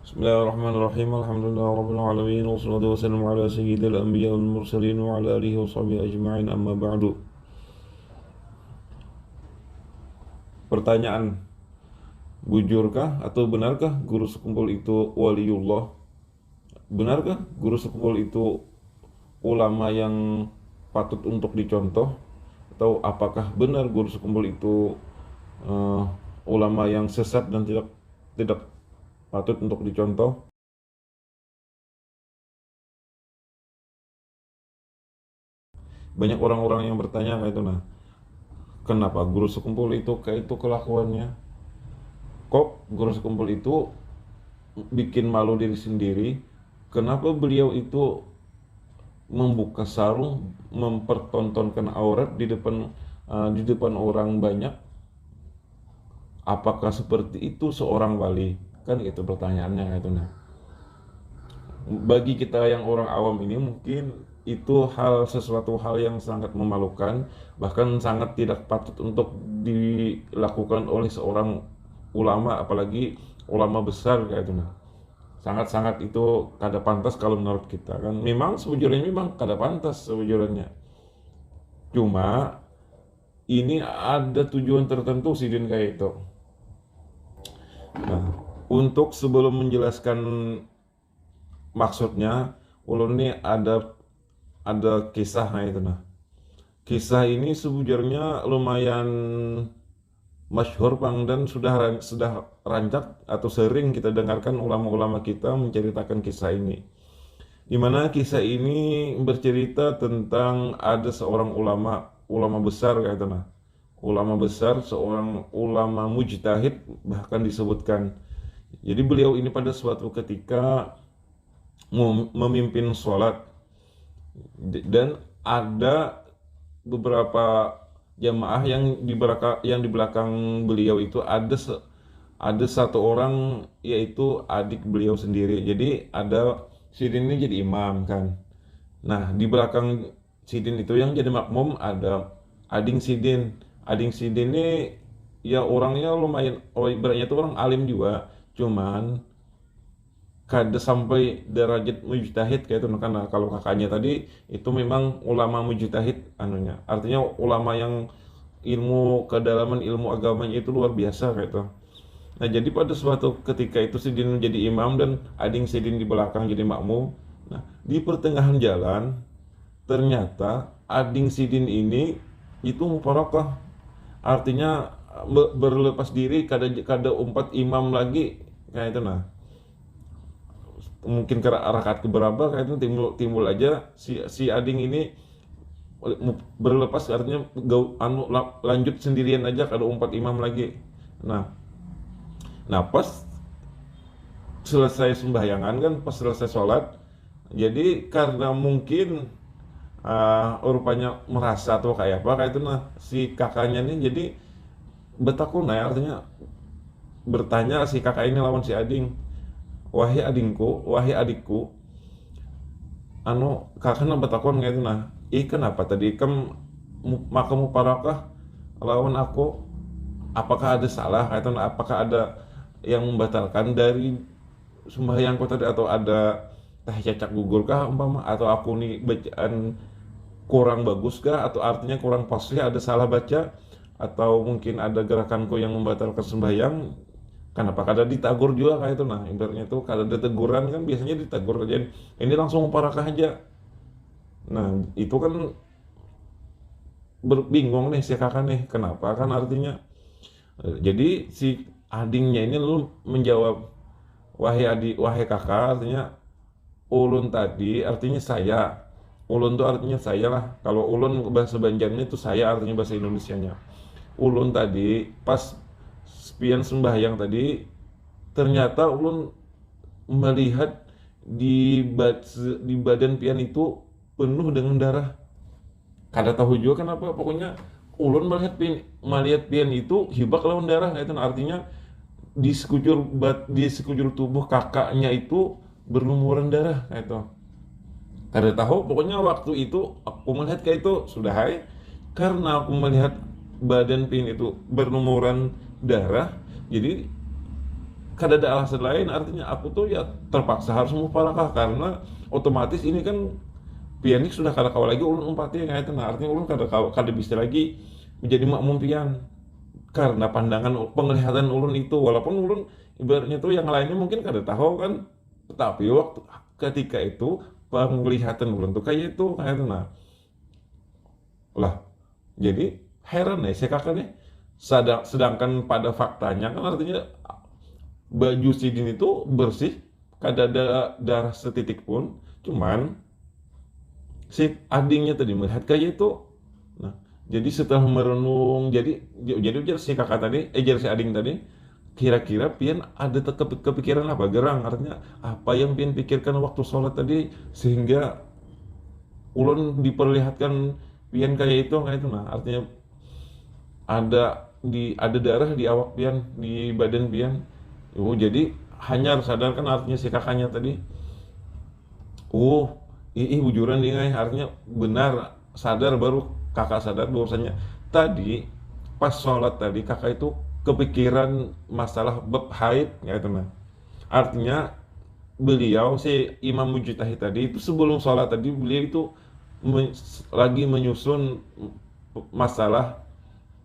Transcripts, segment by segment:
Bismillahirrahmanirrahim. Alhamdulillahirabbil alamin wassalatu wassalamu ala sayyidil anbiya wal mursalin wa ala alihi washabihi ajma'in amma ba'du. Pertanyaan, bujurkah atau benarkah guru sekumpul itu waliullah? Benarkah guru sekumpul itu ulama yang patut untuk dicontoh? Atau apakah benar guru sekumpul itu eh, ulama yang sesat dan tidak tidak patut untuk dicontoh? Banyak orang-orang yang bertanya kayak itu. Nah, kenapa guru sekumpul itu kayak itu kelakuannya? Kok guru sekumpul itu bikin malu diri sendiri? Kenapa beliau itu membuka sarung, mempertontonkan aurat di depan orang banyak? Apakah seperti itu seorang wali? Kan itu pertanyaannya kayak itu. Nah, bagi kita yang orang awam ini mungkin itu sesuatu hal yang sangat memalukan, bahkan sangat tidak patut untuk dilakukan oleh seorang ulama, apalagi ulama besar kayak itu. Nah, sangat-sangat itu kada pantas kalau menurut kita kan. Memang sejujurnya memang kada pantas sejujurnya. Cuma ini ada tujuan tertentu sih Din kayak itu. Nah, untuk sebelum menjelaskan maksudnya, ulun ini ada kisah nah itu. Nah, kisah ini sejujurnya lumayan masyhur Bang, dan sudah rancak atau sering kita dengarkan ulama-ulama kita menceritakan kisah ini. Di mana kisah ini bercerita tentang ada seorang ulama besar kayak itu. Nah, ulama besar, seorang ulama mujtahid bahkan disebutkan. Jadi beliau ini pada suatu ketika memimpin sholat, dan ada beberapa jamaah yang di belakang beliau itu ada satu orang, yaitu adik beliau sendiri. Jadi ada Sidin ini jadi imam kan. Nah, di belakang Sidin itu yang jadi makmum ada ading Sidin. Ading Sidin ini ya orangnya lumayan, ibaratnya itu orang alim juga. Cuman kada sampai derajat mujtahid kayak itu. Karena kalau kakaknya tadi itu memang ulama mujtahid anunya, artinya ulama yang ilmu kedalaman ilmu agamanya itu luar biasa kayak itu. Nah, jadi pada suatu ketika itu Sidin menjadi imam dan ading Sidin di belakang jadi makmum. Nah, di pertengahan jalan ternyata ading Sidin ini itu mufarakah, artinya berlepas diri, kada kada umpat imam lagi kayak itu. Nah, mungkin ke rakaat keberapa kayak itu timbul aja si ading ini berlepas, artinya lanjut sendirian aja, kada umpat imam lagi. Nah nah pas selesai sembahyangan kan, pas selesai sholat, jadi karena mungkin rupanya merasa atau kayak apa kayak itu. Nah, si kakaknya ini jadi betakun, nah artinya bertanya si kakak ini lawan si ading, wahai adingku, wahai adikku, kakak nambah takon kayak itu. Nah, kenapa tadi makamu parakah lawan aku, apakah ada salah kayak itu. Nah, apakah ada yang membatalkan dari sembahyangku tadi, atau ada cacak gugur kah umpama, atau aku nih bacaan kurang bagus kah, atau artinya kurang pas ya, ada salah baca, atau mungkin ada gerakanku yang membatalkan sembahyang. Kenapa kada ditagur juga kayak itu. Nah, ibaratnya itu kada ada teguran kan, biasanya ditegur aja, ini langsung parakah aja. Nah, itu kan berbingung nih si kakak nih, kenapa kan, artinya jadi si adingnya ini lalu menjawab, wahai adik, wahai kakak, artinya ulun tadi artinya saya. Ulun tuh artinya saya lah, kalau ulun bahasa Banjarnya itu saya, artinya bahasa Indonesianya. Ulun tadi pas pian sembahyang tadi, ternyata ulun melihat di badan pian itu penuh dengan darah. Kada tahu juga kenapa, pokoknya ulun melihat pian itu hibak lawan darah itu. Artinya di sekujur tubuh kakaknya itu berlumuran darah itu. Kada tahu, pokoknya waktu itu aku melihat kayak itu sudah hai, karena aku melihat badan pian itu berlumuran darah, jadi kada ada alasan lain, artinya aku tuh ya terpaksa harus mufarakah karena otomatis ini kan pianik sudah kada kawa lagi ulun umpati kayak itu. Nah, artinya ulun kada bisa lagi menjadi makmum pian karena pandangan penglihatan ulun itu, walaupun ulun ibaratnya tuh yang lainnya mungkin kada tahu kan, tetapi waktu ketika itu penglihatan ulun tuh kayak itu. Nah lah, jadi heran ya saya kakak nih. Sedangkan pada faktanya kan artinya baju Sidin itu bersih, kada ada darah setitik pun, cuman si adingnya tadi melihat kayak itu. Nah, jadi setelah merenung, jadi ujar si kakak tadi, ujar si ading tadi, kira-kira pian ada kepikiran apa gerang, artinya apa yang pian pikirkan waktu sholat tadi sehingga ulun diperlihatkan pian kayak itu. Nah, artinya ada darah di awak pian, di badan pian. Oh, jadi hanya sadarkan artinya si kakaknya tadi. Oh, bujuran dia artinya benar sadar, baru kakak sadar bahwasanya tadi pas sholat tadi kakak itu kepikiran masalah bab haid ya itu. Nah, artinya beliau si Imam Mujtahid tadi itu sebelum sholat tadi beliau itu lagi menyusun masalah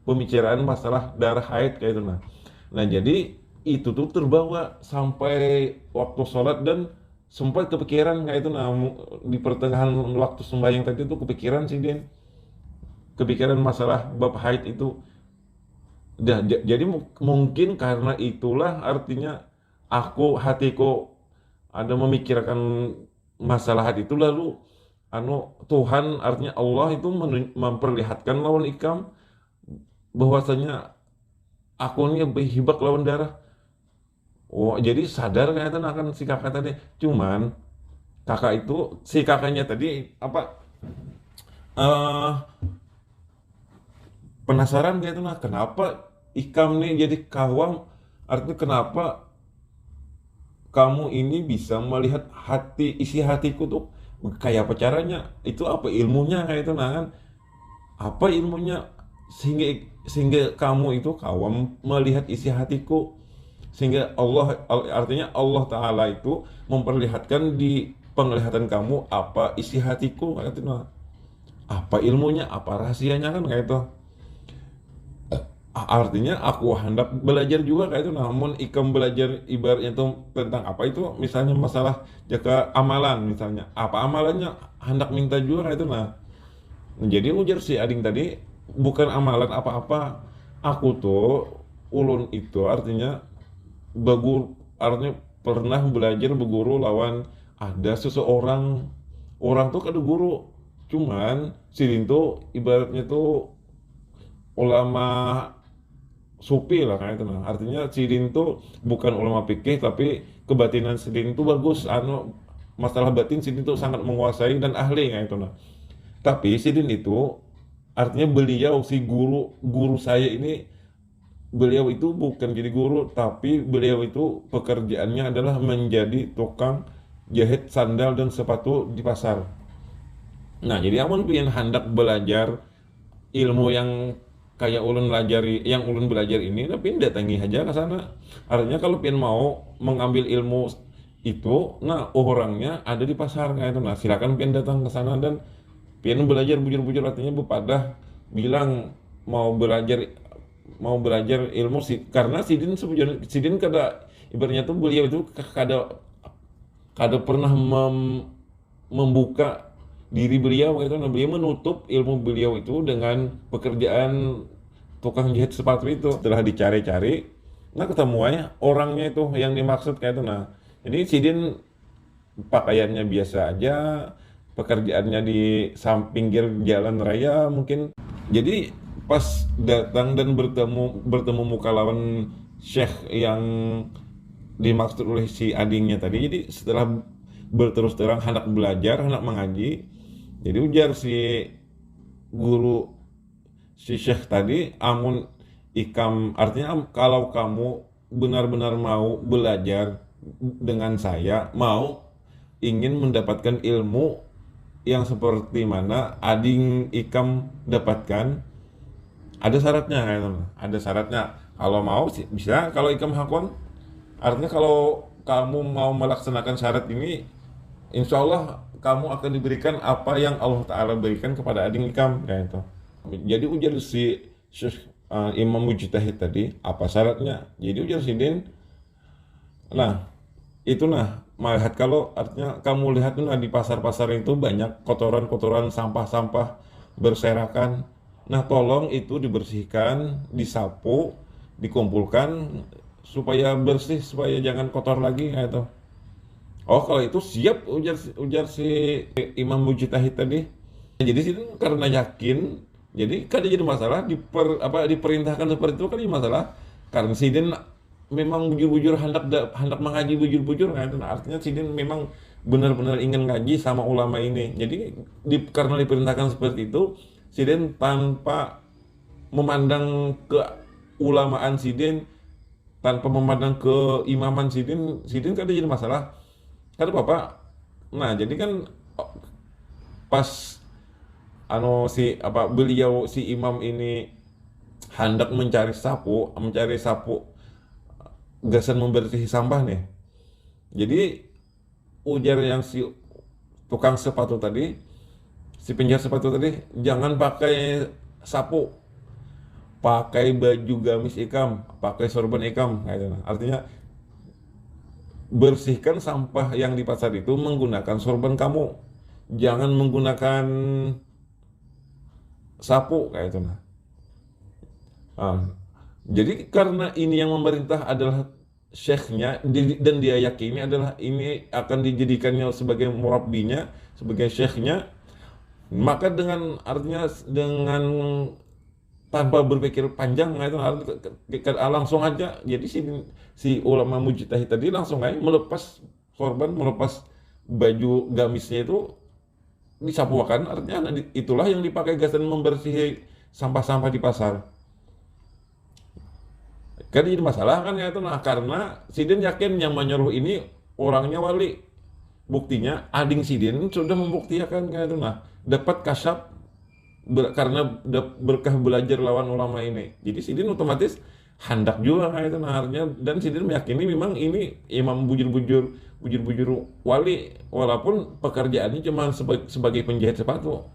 pembicaraan masalah darah haid kayak itu. Nah, jadi itu tuh terbawa sampai waktu sholat dan sempat kepikiran kayak itu. Nah, di pertengahan waktu sembahyang tadi tuh kepikiran sih Din, kepikiran masalah bab haid itu. Jadi mungkin karena itulah artinya hatiku ada memikirkan masalah hati itu, lalu Tuhan artinya Allah itu memperlihatkan lawan ikam bahwasanya aku ini berhibak lawan darah. Oh, jadi sadar kayak itu akan si kakak tadi. Cuman si kakaknya tadi apa, eh penasaran kayak itu, nah kenapa ikam nih jadi kawam, artinya kenapa kamu ini bisa melihat isi hatiku tuh kayak apa caranya, itu apa ilmunya kayak itu. Nah kan, apa ilmunya sehingga kamu itu kawam melihat isi hatiku, sehingga artinya Allah Ta'ala itu memperlihatkan di penglihatan kamu apa isi hatiku kayak itu. Nah, apa ilmunya, apa rahasianya kan kayak itu. Artinya aku hendak belajar juga kayak itu. Namun ikam belajar ibaratnya itu tentang apa itu, misalnya masalah jaka amalan, misalnya apa amalannya hendak minta juga kayak itu. Nah, jadi ujar si ading tadi bukan amalan apa-apa, aku tuh ulun itu artinya artinya pernah belajar berguru lawan ada seseorang, orang tuh kada guru, cuman sidin tuh ibaratnya tuh ulama supi lah kayak itu. Nah, artinya sidin tuh bukan ulama fikih, tapi kebatinan sidin tuh bagus, masalah batin sidin tuh sangat menguasai dan ahli kayak itu. Nah, tapi sidin itu artinya beliau si guru saya ini, beliau itu bukan jadi guru, tapi beliau itu pekerjaannya adalah menjadi tukang jahit sandal dan sepatu di pasar. Nah, jadi amun pengen hendak belajar ilmu yang kayak ulun belajar ini, tapi datangi aja ke sana. Artinya kalau pengen mau mengambil ilmu itu, nah orangnya ada di pasar kayak itu. Nah, silakan pengen datang ke sana dan pengen belajar bujur-bujur, artinya bepadah bilang mau belajar ilmu sih, karena sidin kada ibaratnya tuh beliau itu kada kada pernah membuka diri beliau gitu. Nah, beliau menutup ilmu beliau itu dengan pekerjaan tukang jahit sepatu itu. Setelah dicari-cari, nah ketemu aja orangnya itu yang dimaksud kayak itu. Nah, jadi sidin pakaiannya biasa aja, pekerjaannya di samping jalan raya mungkin. Jadi pas datang dan bertemu muka lawan Syekh yang dimaksud oleh si adingnya tadi, jadi setelah berterus terang hendak belajar, hendak mengaji, jadi ujar si guru si Syekh tadi, amun ikam artinya kalau kamu benar-benar mau belajar dengan saya, mau ingin mendapatkan ilmu yang seperti mana ading ikam dapatkan, ada syaratnya kayak gitu. Ada syaratnya, kalau mau bisa, kalau ikam hakon Artinya kalau kamu mau melaksanakan syarat ini, insya Allah kamu akan diberikan apa yang Allah Ta'ala berikan kepada adik ikam, kayak itu. Jadi ujar si Syekh, Imam Mujtahid tadi, apa syaratnya? Jadi ujar si Din, nah itu nah melihat kalau artinya kamu lihat tuh nah di pasar-pasar itu banyak kotoran-kotoran, sampah-sampah berserakan. Nah tolong itu dibersihkan, disapu, dikumpulkan supaya bersih, supaya jangan kotor lagi kayak itu. Oh kalau itu siap, ujar ujar si Imam Mujtahid tadi. Jadi sih karena yakin, jadi kan jadi masalah diperintahkan seperti itu kan jadi masalah karena Sidin memang bujur-bujur hendak mengaji bujur-bujur kan, nah, artinya Sidin memang benar-benar ingin ngaji sama ulama ini. Jadi karena diperintahkan seperti itu, Sidin tanpa memandang ke ulamaan Sidin, tanpa memandang ke imaman Sidin, Sidin kan jadi masalah. Kata Bapak, nah jadi kan pas beliau si imam ini hendak mencari sapu gasan membersih sampah nih. Jadi ujar yang si tukang sepatu tadi, si penjahit sepatu tadi, jangan pakai sapu, pakai baju gamis ikam, pakai sorban ikam, gitu. Artinya bersihkan sampah yang di pasar itu menggunakan sorban kamu, jangan menggunakan sapu kayak itu. Ah, jadi karena ini yang memerintah adalah syekhnya dan dia yakini adalah ini akan dijadikannya sebagai murabbinya, sebagai syekhnya, maka dengan artinya dengan tanpa berpikir panjang itu langsung aja. Jadi si ulama mujtahid tadi langsung aja melepas sorban, melepas baju gamisnya itu disapukan, artinya itulah yang dipakai gasan membersih sampah-sampah di pasar. Kan jadi masalah kan ya itu, nah karena Sidin yakin yang menyuruh ini orangnya wali. Buktinya ading Sidin sudah membuktikan kayak itu, nah dapat kasyaf karena berkah belajar lawan ulama ini. Jadi Sidin otomatis hendak juga kayak itu, nah artinya, dan Sidin meyakini memang ini imam bujur-bujur wali, walaupun pekerjaannya cuma sebagai penjahit sepatu.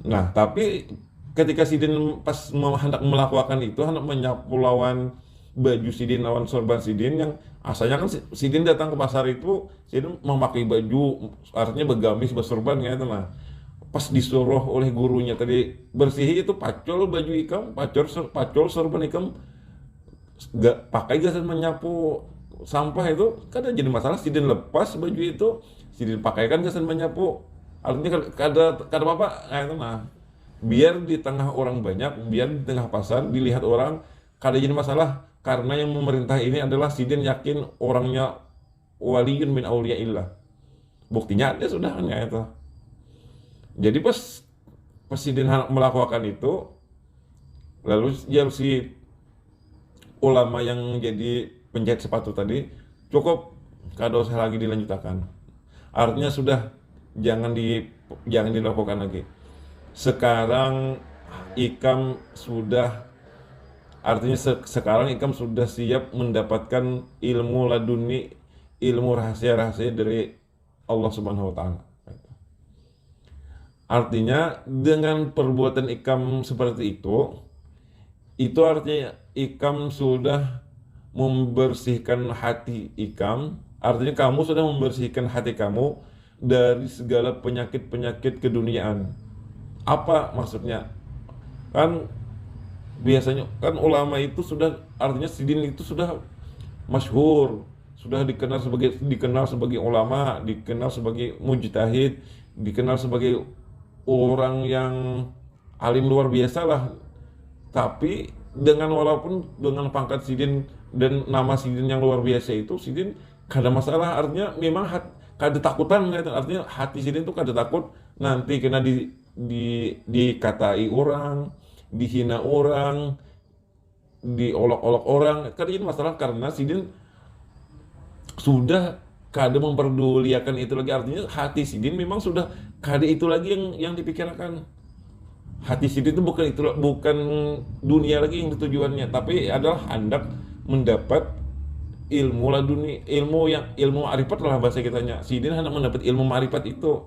Nah, tapi ketika Sidin pas hendak melakukan itu, hendak menyapu lawan baju Sidin, lawan sorban Sidin yang asalnya kan Sidin datang ke pasar itu, Sidin memakai baju, artinya bergamis, bersorban ya itu. Nah, pas disuruh oleh gurunya tadi bersih itu pacul baju ikam, pacul sorban ikam, gak pakai gasan menyapu sampah itu, kadang jadi masalah. Sidin lepas baju itu, Sidin pakaikan gasan menyapu, artinya kada apa kayak itu. Nah biar di tengah orang banyak, biar di tengah pasar dilihat orang, kada jadi masalah karena yang memerintah ini adalah Sidin yakin orangnya waliyun min auliyaillah. Buktinya ada sudah kan ya itu. Jadi pas Sidin melakukan itu, lalu ya si ulama yang jadi penjahit sepatu tadi cukup, kada usah lagi dilanjutkan. Artinya sudah jangan dilakukan lagi. Sekarang ikam sudah, artinya sekarang ikam sudah siap mendapatkan ilmu laduni, ilmu rahasia-rahasia dari Allah Subhanahu wa taala. Artinya dengan perbuatan ikam seperti itu artinya ikam sudah membersihkan hati ikam, artinya kamu sudah membersihkan hati kamu dari segala penyakit-penyakit keduniaan. Apa maksudnya? Kan biasanya kan ulama itu sudah, artinya Sidin itu sudah masyhur, sudah dikenal sebagai ulama, dikenal sebagai mujtahid, dikenal sebagai orang yang alim luar biasa lah. Tapi walaupun dengan pangkat Sidin dan nama Sidin yang luar biasa itu, Sidin kada masalah, artinya memang kada takutan gitu. Artinya hati Sidin itu kada takut nanti kena dikatai orang, dihina orang, diolok-olok orang. Kada jadi masalah karena Sidin sudah kada memperdulikan itu lagi, artinya hati Sidin memang sudah kada itu lagi yang dipikirkan. hati sidin itu bukan dunia lagi yang tujuannya, tapi adalah hendak mendapat ilmu laduni, ilmu ma'rifat lah bahasa kitanya. Sidin hendak mendapat ilmu ma'rifat itu.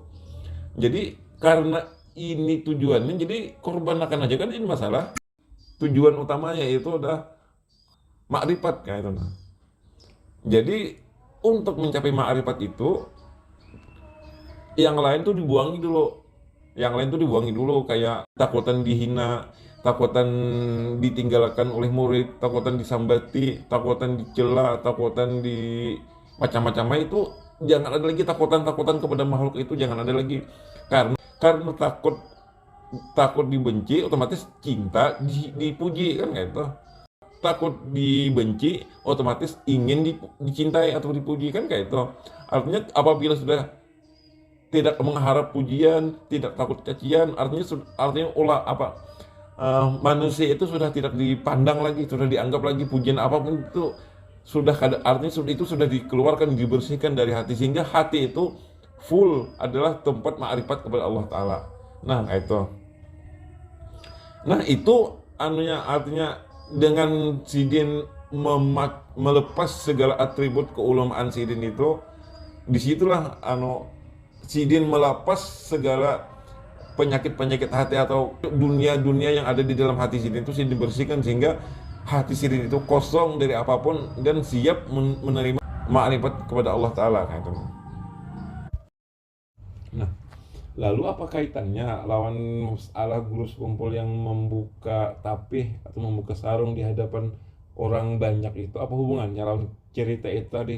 Jadi karena ini tujuannya, jadi korbankan aja kan ini masalah. Tujuan utamanya itu udah ma'rifat kayak itu. Nah. Jadi untuk mencapai ma'rifat itu, yang lain tuh dibuangi dulu. Yang lain tuh dibuangi dulu, kayak takutan dihina, takutan ditinggalkan oleh murid, takutan disambati, takutan dicela, takutan di macam-macam itu jangan ada lagi. Takutan-takutan kepada makhluk itu jangan ada lagi. Karena takut takut dibenci, otomatis cinta dipuji kan kayak itu. Takut dibenci, otomatis ingin dicintai atau dipuji kan kayak itu. Artinya apabila sudah tidak mengharap pujian, tidak takut cacian, artinya manusia itu sudah tidak dipandang lagi, sudah dianggap lagi pujian apapun itu artinya itu sudah dikeluarkan, dibersihkan dari hati, sehingga hati itu full adalah tempat ma'rifat kepada Allah Ta'ala. Nah itu. Nah itu artinya dengan sidin melepas segala atribut keulamaan sidin itu, disitulah sidin melepas segala penyakit-penyakit hati atau dunia-dunia yang ada di dalam hati sidin itu sidin bersihkan, sehingga hati sidin itu kosong dari apapun dan siap menerima ma'rifat kepada Allah Ta'ala kayak itu. Nah, lalu apa kaitannya lawan masalah guru sekumpul yang membuka tapih atau membuka sarung di hadapan orang banyak itu? Apa hubungannya lawan cerita itu tadi?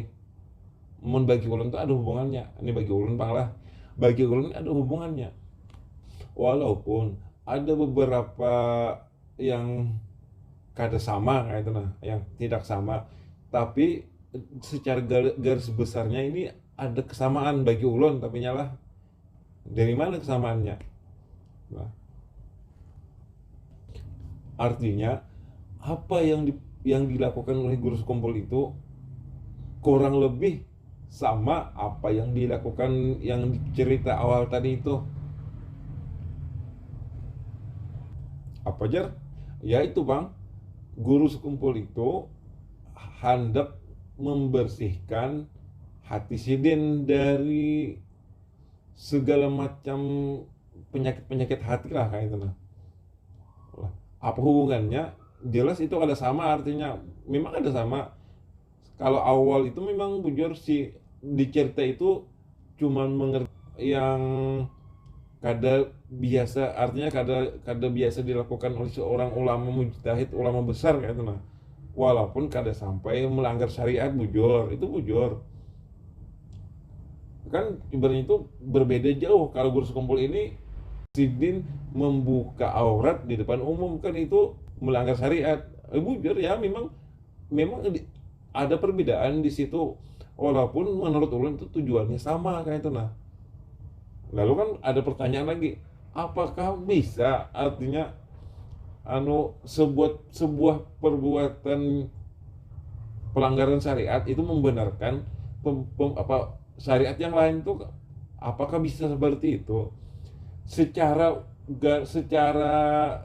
Bagi ulun itu ada hubungannya. Ini bagi ulun bang lah. Bagi ulun ada hubungannya. Walaupun ada beberapa yang kada sama kayak itu nah, yang tidak sama, tapi secara garis besarnya ini ada kesamaan bagi ulun, tapi nyalah dari mana kesamaannya? Nah, artinya apa yang dilakukan oleh guru sekumpul itu kurang lebih sama apa yang dilakukan yang cerita awal tadi itu. Apa jar? Ya itu bang, guru sekumpul itu hendak membersihkan hati sidin dari segala macam penyakit-penyakit hati lah kayak itu nah. Apa hubungannya? Jelas itu ada sama, artinya memang ada sama. Kalau awal itu memang bujur si di cerita itu cuman mengerti yang kada biasa, artinya kada biasa dilakukan oleh seorang ulama mujtahid, ulama besar kayak itu nah. Walaupun kada sampai melanggar syariat, bujur itu bujur. Kan ibaratnya itu berbeda jauh. Kalau guru sekumpul ini sidin membuka aurat di depan umum, kan itu melanggar syariat. Bujur ya, memang ada perbedaan di situ, walaupun menurut ulun itu tujuannya sama kayak itu nah. Lalu kan ada pertanyaan lagi, apakah bisa artinya sebuah perbuatan pelanggaran syariat itu membenarkan syariat yang lain tuh, apakah bisa seperti itu? Secara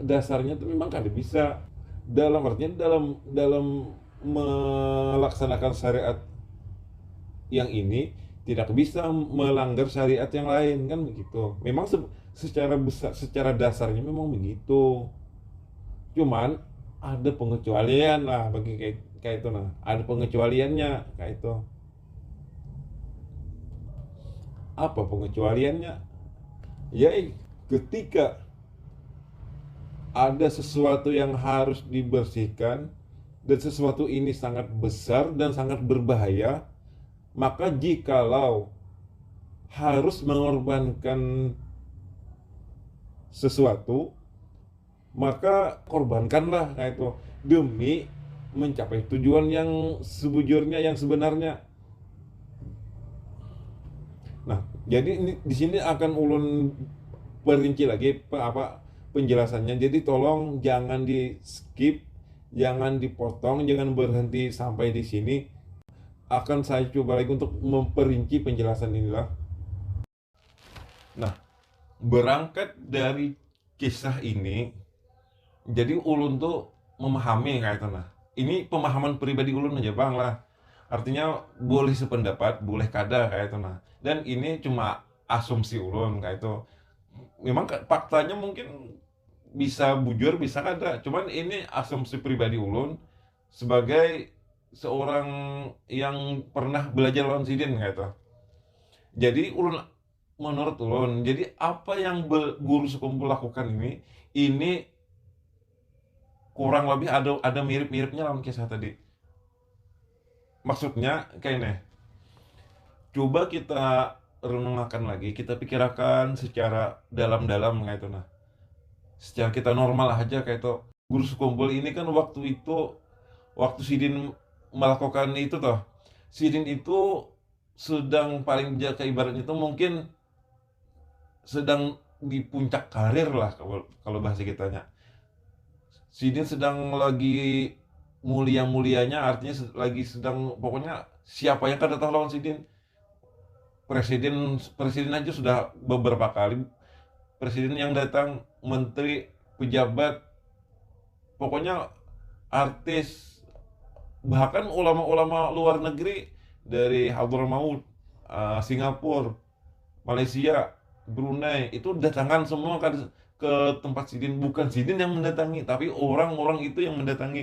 dasarnya itu memang kada bisa. Dalam artinya dalam melaksanakan syariat yang ini tidak bisa melanggar syariat yang lain kan begitu. Memang secara dasarnya memang begitu. Cuman ada pengecualian lah bagi kayak itu nah. Ada pengecualiannya kayak itu. Apa pengecualiannya? Ya ketika ada sesuatu yang harus dibersihkan dan sesuatu ini sangat besar dan sangat berbahaya, maka jikalau harus mengorbankan sesuatu, maka korbankanlah kayak itu demi mencapai tujuan yang sebujurnya, yang sebenarnya. Nah, jadi di sini akan ulun perinci lagi penjelasannya. Jadi tolong jangan di skip, jangan dipotong, jangan berhenti sampai di sini. Akan saya coba lagi untuk memperinci penjelasan inilah. Nah, berangkat dari kisah ini, jadi ulun tuh memahami kayak itu nah. Ini pemahaman pribadi ulun aja bang lah. Artinya boleh sependapat, boleh kada kayak itu nah. Dan ini cuma asumsi ulun kayak itu. Memang faktanya mungkin bisa bujur, bisa kada. Cuman ini asumsi pribadi ulun sebagai seorang yang pernah belajar lawan sidin kayak itu. Jadi ulun menurut ulun, jadi apa yang guru sekumpul lakukan ini kurang lebih ada mirip-miripnya lawan kisah tadi. Maksudnya kayak nih, coba kita renungkan lagi, kita pikirkan secara dalam-dalam kayak itu nah. Secara kita normal aja kayak itu. Guru sekumpul ini kan waktu Sidin melakukan itu toh. Sidin itu sedang paling jaga ibaratnya itu mungkin sedang di puncak karir lah kalau kalau bahasa kitanya. Sidin sedang lagi mulia-mulianya, artinya lagi sedang pokoknya siapa yang kan datang lawan Sidin. Presiden presiden aja sudah beberapa kali presiden yang datang, menteri, pejabat, pokoknya artis, bahkan ulama-ulama luar negeri dari Hadramaut, Singapura, Malaysia, Brunei itu datangan semua ke tempat Sidin, bukan Sidin yang mendatangi tapi orang-orang itu yang mendatangi.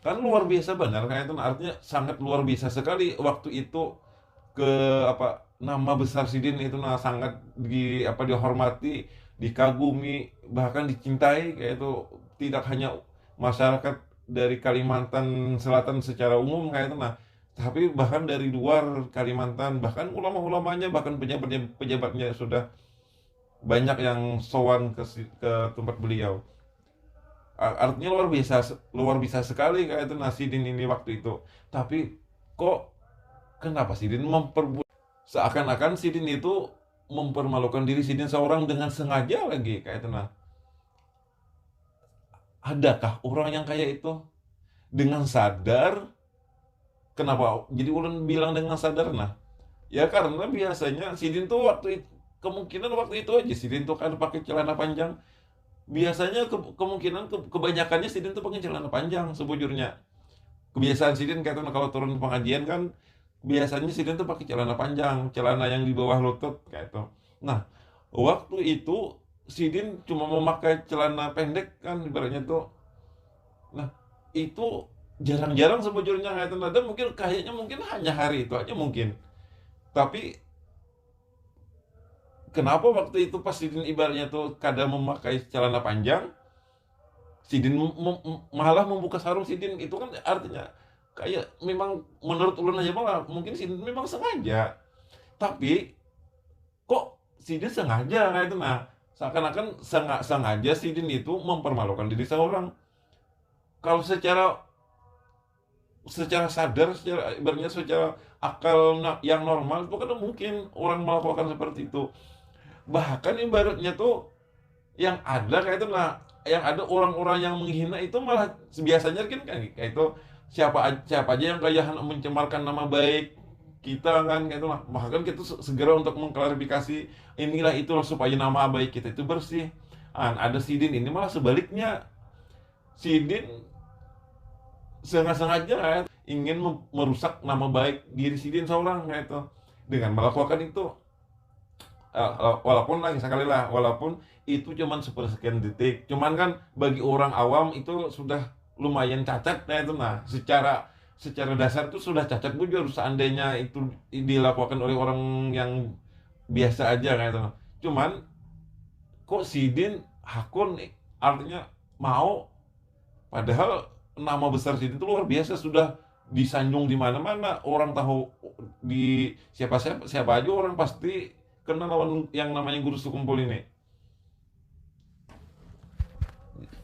Kan luar biasa benar kayak itu artinya sangat luar biasa sekali waktu itu ke apa nama besar Sidin itu nah sangat dihormati, dikagumi, bahkan dicintai kayak itu tidak hanya masyarakat dari Kalimantan Selatan secara umum kayak itu nah tapi bahkan dari luar Kalimantan, bahkan ulama-ulamanya, bahkan pejabatnya sudah banyak yang sowan ke tempat beliau. Artinya luar biasa sekali kayak itu Nasidin ini waktu itu. Tapi kok kenapa Sidin seakan-akan Sidin itu mempermalukan diri Sidin seorang dengan sengaja lagi kayak itu nah. Adakah orang yang kayak itu dengan sadar? Kenapa? Jadi ulun bilang dengan sadar nah. Ya karena biasanya Sidin tuh kemungkinan waktu itu aja Sidin tuh kan pakai celana panjang. Biasanya kemungkinan kebanyakannya Sidin tuh pakai celana panjang sebujurnya. Kebiasaan Sidin kayak itu kalau turun pengajian kan biasanya Sidin tuh pakai celana panjang, celana yang di bawah lutut kayak itu. Nah, waktu itu Sidin cuma memakai celana pendek kan ibaratnya tuh. Nah, itu jarang-jarang sebujurnya kayak itu. Dan mungkin kayaknya mungkin hanya hari itu aja mungkin. Tapi kenapa waktu itu pas Sidin ibaratnya tuh kadang memakai celana panjang, Sidin malah membuka sarung Sidin itu kan artinya kayak memang menurut ulun aja malah mungkin Sidin memang sengaja. Tapi kok Sidin sengaja kayak itu nah seakan-akan sengaja Sidin itu mempermalukan diri seorang. Kalau secara sadar, secara ibaratnya secara akal yang normal itu kan mungkin orang melakukan seperti itu. Bahkan ibaratnya tuh yang ada kayak itu nah yang ada orang-orang yang menghina itu malah biasanya kan kayak itu siapa aja yang kayak mencemarkan nama baik kita kan kayak itu lah bahkan kita segera untuk mengklarifikasi inilah itulah supaya nama baik kita itu bersih. Ada Sidin ini malah sebaliknya, Sidin sengaja ingin merusak nama baik diri Sidin seorang kayak itu dengan melakukan itu. Walaupun lagi sekali lah, walaupun itu cuman sepersekian detik, cuman kan bagi orang awam itu sudah lumayan cacat nah itu nah secara dasar itu sudah cacat bujur seandainya itu dilakukan oleh orang yang biasa aja kayak itu. Cuman kok Sidin hakun artinya mau, padahal nama besar Sidin itu luar biasa sudah disanjung di mana-mana orang tahu, di siapa aja orang pasti kenal lawan yang namanya guru sekumpul ini.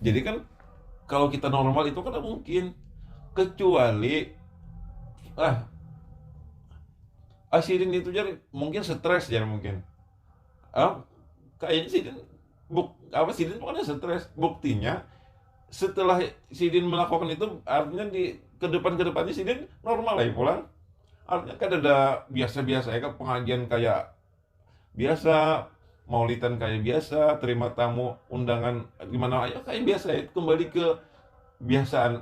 Jadi kan kalau kita normal itu kan mungkin, kecuali ah Sidin itu jadi mungkin stres ya mungkin. ah Kayaknya Sidin Sidin bukannya stres, buktinya setelah Sidin melakukan itu artinya di ke depannya Sidin normal lagi pulang, artinya kan ada biasa-biasa ya kan pengajian kayak biasa, maulidan kayak biasa, terima tamu undangan gimana aja kayak biasa, itu kembali ke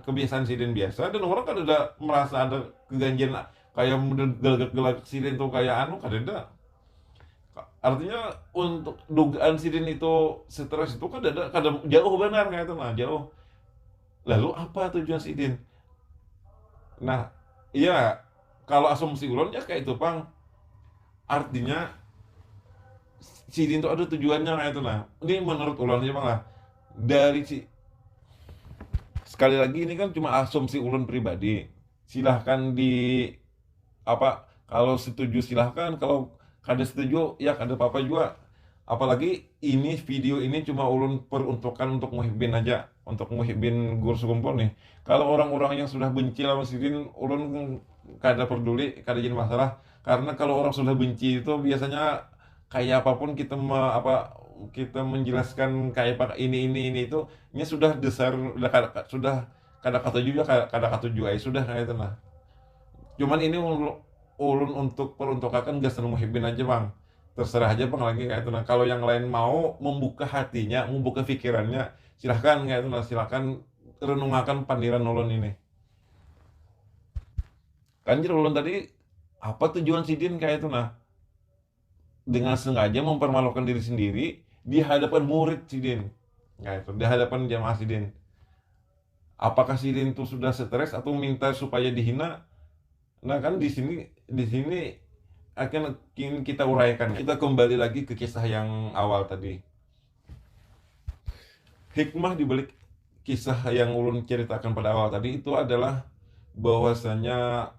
kebiasaan sidin biasa. Dan orang kan udah merasa ada keganjian kayak gelak-gelak sidin tuh kayak anu kan ada. Artinya untuk dugaan sidin itu stres itu kan ada kadang jauh benar kayak itu nah jauh. Lalu apa tujuan sidin? Nah, iya, kalau asumsi ulun ya kayak itu pang, artinya sidin itu ada tujuannya kayak itu nah. Ini menurut ulun aja bang lah. Dari si Sekali lagi ini kan cuma asumsi ulun pribadi. Silahkan di apa kalau setuju silahkan, kalau kada setuju ya kada apa-apa juga. Apalagi ini video ini cuma ulun peruntukan untuk muhibbin aja, untuk muhibbin Gur Sekumpul nih. Kalau orang-orang yang sudah benci sama sidin, ulun kada peduli, kada jadi masalah. Karena kalau orang sudah benci itu biasanya kayak apapun kita kita menjelaskan kayak apa ini itu nya sudah dasar sudah kada kata juga kada kata juga sudah kayak itu nah. Cuman ini ulun untuk peruntukan gasan muhibbin aja bang, terserah aja bang lagi kayak itu nah. Kalau yang lain mau membuka hatinya, membuka pikirannya, silahkan kayak itu nah, silahkan renungakan pandiran ulun ini. Kanjir ulun tadi apa tujuan sidin kayak itu nah, dengan sengaja mempermalukan diri sendiri di hadapan murid sidin, kayak itu di hadapan jamaah sidin. Apakah sidin itu sudah stres atau minta supaya dihina? Nah kan di sini akan kita uraikan. Kita kembali lagi ke kisah yang awal tadi. Hikmah di balik kisah yang ulun ceritakan pada awal tadi itu adalah bahwasanya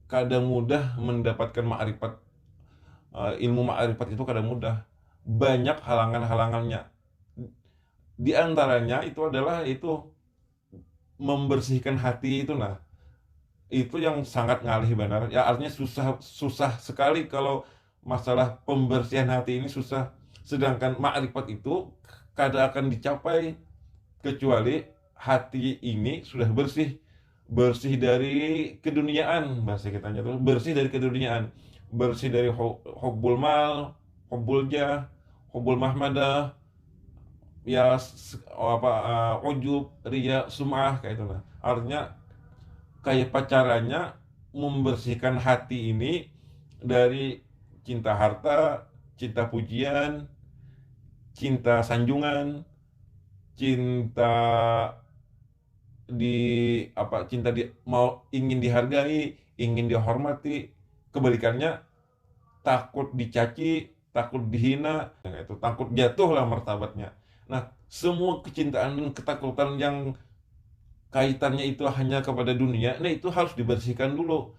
kadang mudah mendapatkan ma'rifat, ilmu ma'rifat itu kadang mudah. Banyak halangan-halangannya. Di antaranya itu adalah membersihkan hati itu nah. Itu yang sangat ngalih benar ya, artinya susah susah sekali kalau masalah pembersihan hati ini susah, sedangkan makrifat itu kada akan dicapai kecuali hati ini sudah bersih, bersih dari keduniaan, bahasa kita tuh bersih dari keduniaan, bersih dari hubbul mal, hubbul jah, hubbul mahmadah, ya ujub, riya, sum'ah kayak itu nah. Artinya kayak pacarannya membersihkan hati ini dari cinta harta, cinta pujian, cinta sanjungan, cinta di cinta mau ingin dihargai, ingin dihormati. Kebalikannya takut dicaci, takut dihina, itu takut jatuh lah martabatnya. Nah, semua kecintaan dan ketakutan yang kaitannya itu hanya kepada dunia, nah itu harus dibersihkan dulu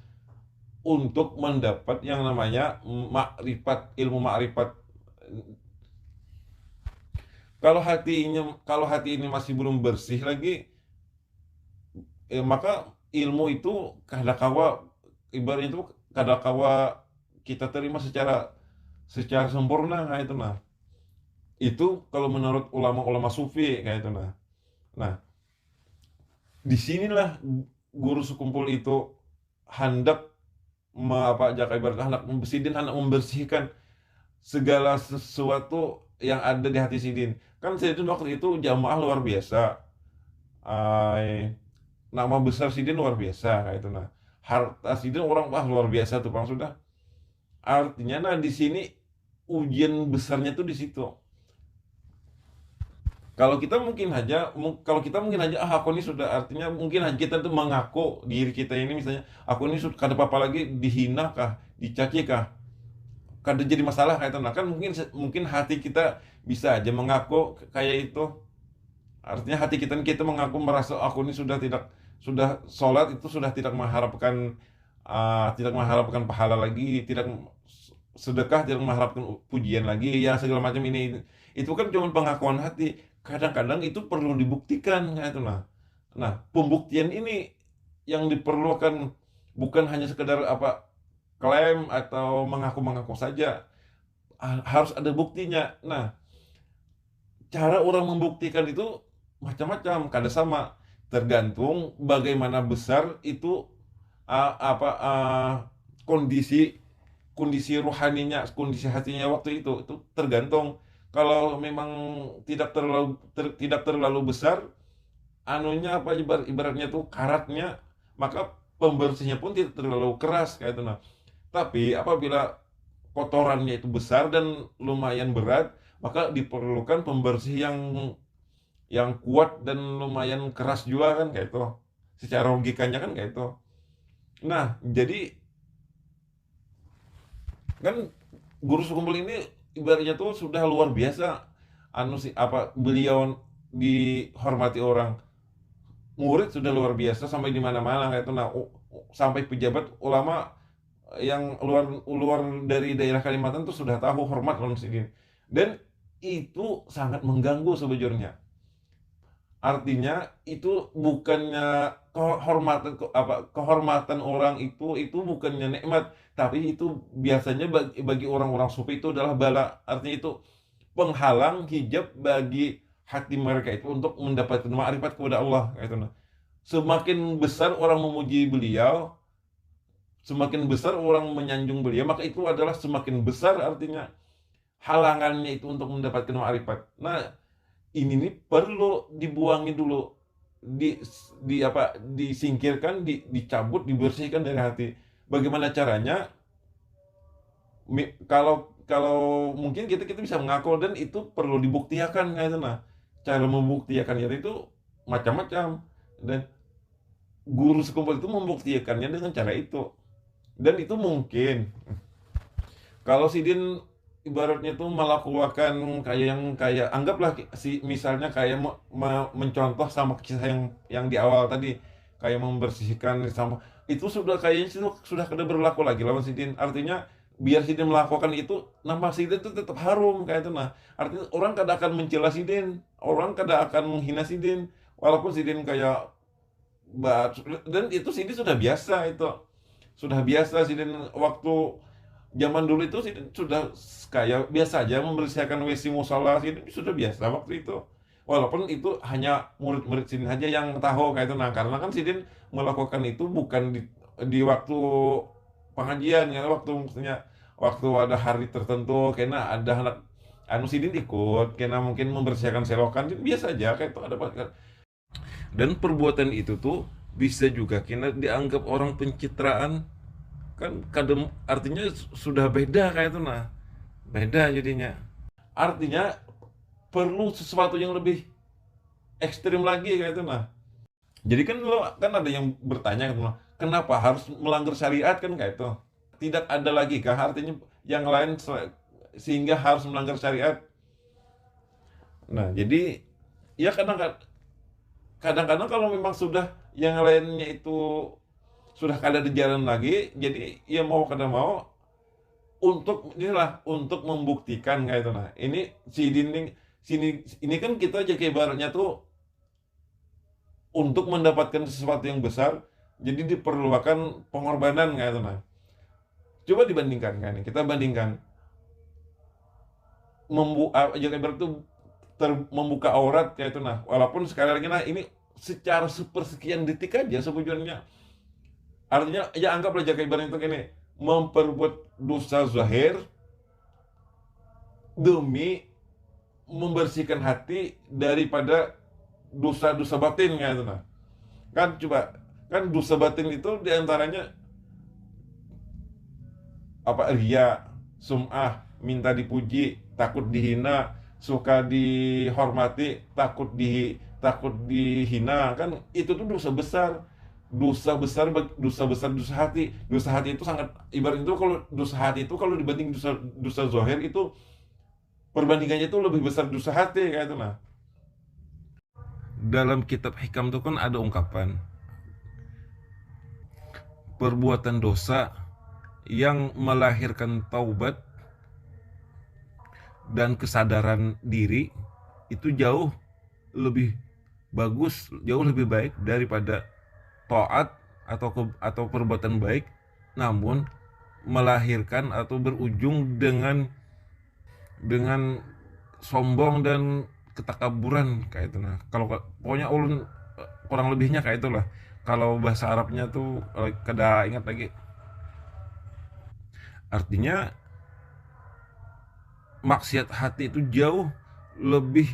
untuk mendapat yang namanya makrifat, ilmu makrifat. Kalau hati ini masih belum bersih lagi, maka ilmu itu kadakawa ibaratnya itu kadakawa kita terima secara sempurna kayak itu nah. Itu kalau menurut ulama-ulama sufi kayak itu nah. Nah, disinilah Guru Sekumpul itu hendak hendak membersihkan segala sesuatu yang ada di hati sidin. Kan sidin waktu itu jamaah luar biasa, nama besar sidin luar biasa kayak itu nah. Harta sidin orang luar biasa tuh bang sudah. Artinya nah di sini ujian besarnya tuh di situ. Kalau kita mungkin aja aku ini sudah, artinya mungkin aja kita tuh mengaku diri kita ini misalnya aku ini sudah kada apa-apa lagi, dihina kah, dicaci kah, kada jadi masalah kayak itu nah. Kan mungkin hati kita bisa aja mengaku kayak itu, artinya hati kita mengaku merasa aku ini sudah sholat itu sudah tidak mengharapkan pahala lagi, tidak sedekah, tidak mengharapkan pujian lagi ya segala macam ini. Itu kan cuma pengakuan hati. Kadang-kadang itu perlu dibuktikan kayak itu nah. Nah, pembuktian ini yang diperlukan, bukan hanya sekedar klaim atau mengaku-mengaku saja. Harus ada buktinya. Nah, cara orang membuktikan itu macam-macam, kada sama. Tergantung bagaimana besar itu kondisi kondisi rohaninya, kondisi hatinya waktu itu tergantung. kalau memang tidak terlalu besar, anunya apa, ibaratnya tuh karatnya, maka pembersihnya pun tidak terlalu keras kayak itu. Nah, tapi apabila kotorannya itu besar dan lumayan berat, maka diperlukan pembersih yang kuat dan lumayan keras juga kan kayak itu. Secara logikanya kan kayak itu. Nah, jadi kan guru sekumpul ini ibaratnya tuh sudah luar biasa, anu sih apa, beliau dihormati orang, murid sudah luar biasa sampai di mana-mana kayak itu. Nah, sampai pejabat ulama yang luar luar dari daerah Kalimantan tuh sudah tahu hormat Lone Sidin, dan itu sangat mengganggu sebujurnya. Artinya itu bukannya kehormatan orang, itu bukannya nikmat, tapi itu biasanya bagi orang-orang sufi itu adalah bala. Artinya itu penghalang hijab bagi hati mereka itu untuk mendapatkan ma'rifat kepada Allah gitu. Nah, semakin besar orang memuji beliau, semakin besar orang menyanjung beliau, maka itu adalah semakin besar artinya halangannya itu untuk mendapatkan ma'rifat. Nah, ini nih perlu dibuangin dulu, di disingkirkan, dicabut, dibersihkan dari hati. Bagaimana caranya? Kalau kalau mungkin kita bisa mengaku, dan itu perlu dibuktikan kayak itu. Nah, cara membuktikan itu macam-macam, dan guru sekumpul itu membuktikannya dengan cara itu. Dan itu mungkin kalau Sidin ibaratnya tuh melakukan kayak yang kayak, anggaplah si misalnya kayak mencontoh sama kisah yang di awal tadi, kayak membersihkan sampah, itu sudah kayaknya sudah kada berlaku lagi lawan Sidin. Artinya biar Sidin melakukan itu, nama Sidin itu tetap harum kayak itu. Nah, artinya orang kada akan mencela Sidin, orang kada akan menghina Sidin, walaupun Sidin kayak dan itu Sidin sudah biasa itu. Sudah biasa Sidin waktu zaman dulu itu sih sudah kayak biasa aja membersihkan WC musola sih, sudah biasa waktu itu. Walaupun itu hanya murid-murid sini aja yang tahu kayak itu. Nah, karena kan Sidin melakukan itu bukan di waktu pengajian ya, waktu maksudnya waktu ada hari tertentu, karena ada anak anu Sidin ikut, karena mungkin membersihkan selokan, biasa aja kayak itu ada. Dan perbuatan itu tuh bisa juga kena dianggap orang pencitraan, kan kadang artinya sudah beda kayak itu. Nah, beda jadinya, artinya perlu sesuatu yang lebih ekstrim lagi kayak itu. Nah, jadi kan lo kan ada yang bertanya gitu, kenapa harus melanggar syariat kan kayak itu, tidak ada lagi kah artinya yang lain sehingga harus melanggar syariat. Nah, jadi ya kadang-kadang kalau memang sudah yang lainnya itu sudah kada di jalan lagi, jadi ya mau kada mau, untuk inilah untuk membuktikan kayak itu. Nah, ini si dinding sini ini kan kita jadi ibaratnya tuh untuk mendapatkan sesuatu yang besar, jadi diperlukan pengorbanan kayak itu. Nah, coba dibandingkan kan, kita bandingkan jadi ibarat tuh membuka aurat kayak itu. Nah, walaupun sekali lagi, nah ini secara sepersekian detik aja sebujurnya. Artinya ya anggaplah jaga ibarat itu gini, memperbuat dosa zahir demi membersihkan hati daripada dosa-dosa batin kayak itu. Nah, kan coba, kan dosa batin itu diantaranya apa, ria, sum'ah, minta dipuji, takut dihina, suka dihormati, takut dihina, kan itu tuh dosa besar. Dosa hati. Dosa hati itu sangat, ibarat itu kalau dosa hati itu kalau dibanding dosa zahir itu, perbandingannya itu lebih besar dosa hati kayak itu. Nah, dalam kitab hikam itu kan ada ungkapan, perbuatan dosa yang melahirkan taubat dan kesadaran diri itu jauh lebih bagus, jauh lebih baik daripada taat atau perbuatan baik namun melahirkan atau berujung dengan sombong dan ketakaburan kayak itu. Nah, kalau pokoknya ulun kurang lebihnya kayak itulah. Kalau bahasa Arabnya tuh kada ingat lagi. Artinya maksiat hati itu jauh lebih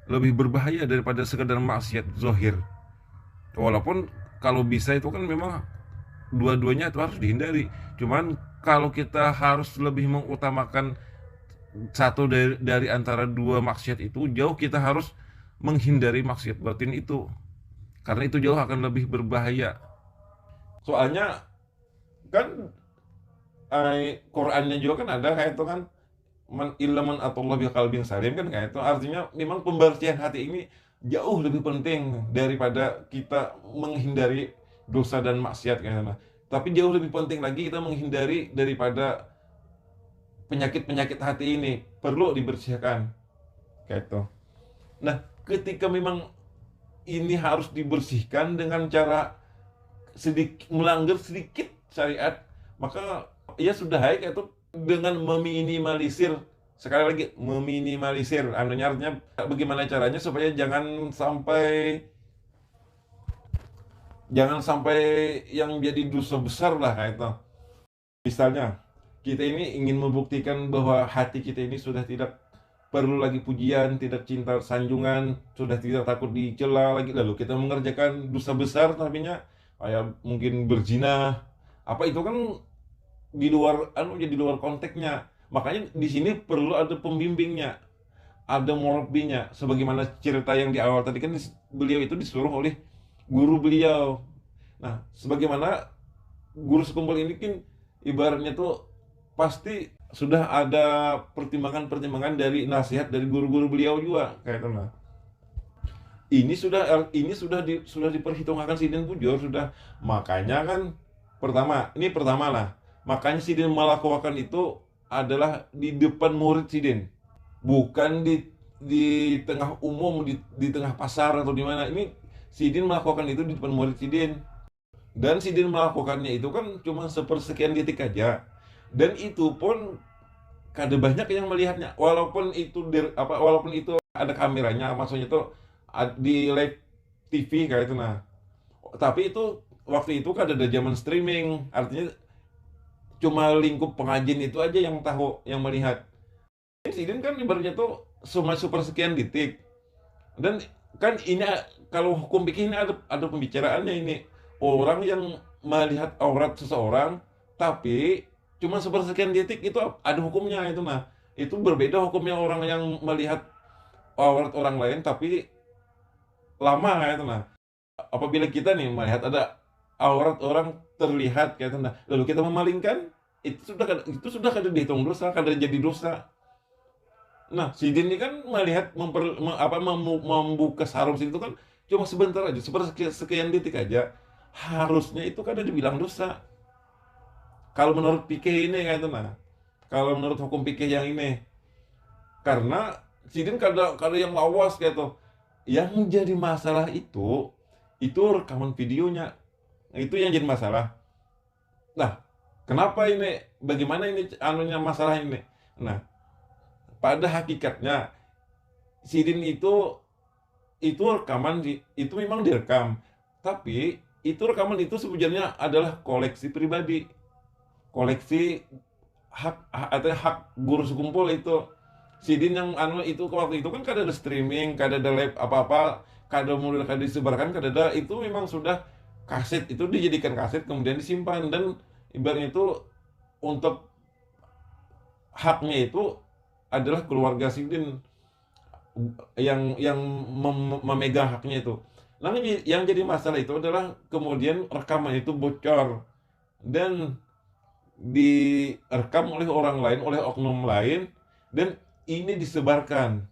lebih berbahaya daripada sekedar maksiat zohir. Walaupun kalau bisa itu kan memang dua-duanya itu harus dihindari. Cuman kalau kita harus lebih mengutamakan satu dari antara dua maksiat itu, jauh kita harus menghindari maksiat batin itu. Karena itu jauh akan lebih berbahaya. Soalnya kan Qurannya juga kan ada kayak itu kan, man ilaman atullah bi qalbin salim kan, kayak itu artinya memang pembersihan hati ini jauh lebih penting daripada kita menghindari dosa dan maksiat kayak gitu. Tapi jauh lebih penting lagi kita menghindari daripada penyakit-penyakit hati ini, perlu dibersihkan kayak itu. Nah, ketika memang ini harus dibersihkan dengan cara melanggar sedikit syariat, maka ya sudah kayak itu, dengan meminimalisir, sekali lagi meminimalisir anunya, artinya bagaimana caranya supaya jangan sampai yang jadi dosa besar lah kayak itu. Misalnya kita ini ingin membuktikan bahwa hati kita ini sudah tidak perlu lagi pujian, tidak cinta sanjungan, sudah tidak takut dicela lagi, lalu kita mengerjakan dosa besar tapinya kayak mungkin berzina, apa itu kan di luar jadi luar konteksnya. Makanya di sini perlu ada pembimbingnya, ada murabbinya, sebagaimana cerita yang di awal tadi kan, beliau itu disuruh oleh guru beliau. Nah, sebagaimana guru sekumpul ini kan ibaratnya tuh pasti sudah ada pertimbangan-pertimbangan dari nasihat dari guru-guru beliau juga kayak itu. Nah, ini sudah diperhitungkan Sidin Bujur sudah. Makanya kan pertama lah, makanya Sidin melakukan itu adalah di depan murid Sidin, bukan di tengah umum, di tengah pasar atau di mana. Ini Sidin melakukan itu di depan murid Sidin, dan Sidin melakukannya itu kan cuma sepersekian detik aja, dan itu pun kada banyak yang melihatnya, walaupun itu ada kameranya, maksudnya itu di live TV kayak itu. Nah, tapi itu waktu itu kan ada zaman streaming, artinya cuma lingkup pengajian itu aja yang tahu, yang melihat. Sidin kan ibaratnya tuh cuma sepersekian detik, dan kan ini kalau hukum fikih ini ada pembicaraannya ini, orang yang melihat aurat seseorang tapi cuma sepersekian detik itu ada hukumnya itu. Nah, itu berbeda hukumnya orang yang melihat aurat orang lain tapi lama kayak itu. Nah, apabila kita nih melihat ada aurat orang terlihat kayak itu, nah, lalu kita memalingkan, itu sudah kada dihitung dosa, kada jadi dosa. Nah, Sidin ini kan melihat membuka sarung situ kan cuma sebentar aja, sekian detik aja. Harusnya itu kada dibilang dosa. Kalau menurut fikih ini kayak itu. Nah, kalau menurut hukum fikih yang ini, karena Sidin kada yang lawas kayak itu. Yang jadi masalah itu rekaman videonya. Itu yang jadi masalah. Nah, kenapa ini? Bagaimana ini anunya masalah ini? Nah, pada hakikatnya Sidin itu rekaman itu memang direkam, tapi itu rekaman itu sebenarnya adalah koleksi pribadi, koleksi hak guru sekumpul itu. Sidin yang itu waktu itu kan kada ada streaming, kada ada live apa-apa, kada mulai kada disebarkan, kada ada. Itu memang sudah kaset, itu dijadikan kaset kemudian disimpan, dan ibaratnya itu untuk haknya itu adalah keluarga Sidin yang memegang haknya itu. Nah, yang jadi masalah itu adalah kemudian rekaman itu bocor dan direkam oleh orang lain, oleh oknum lain, dan ini disebarkan.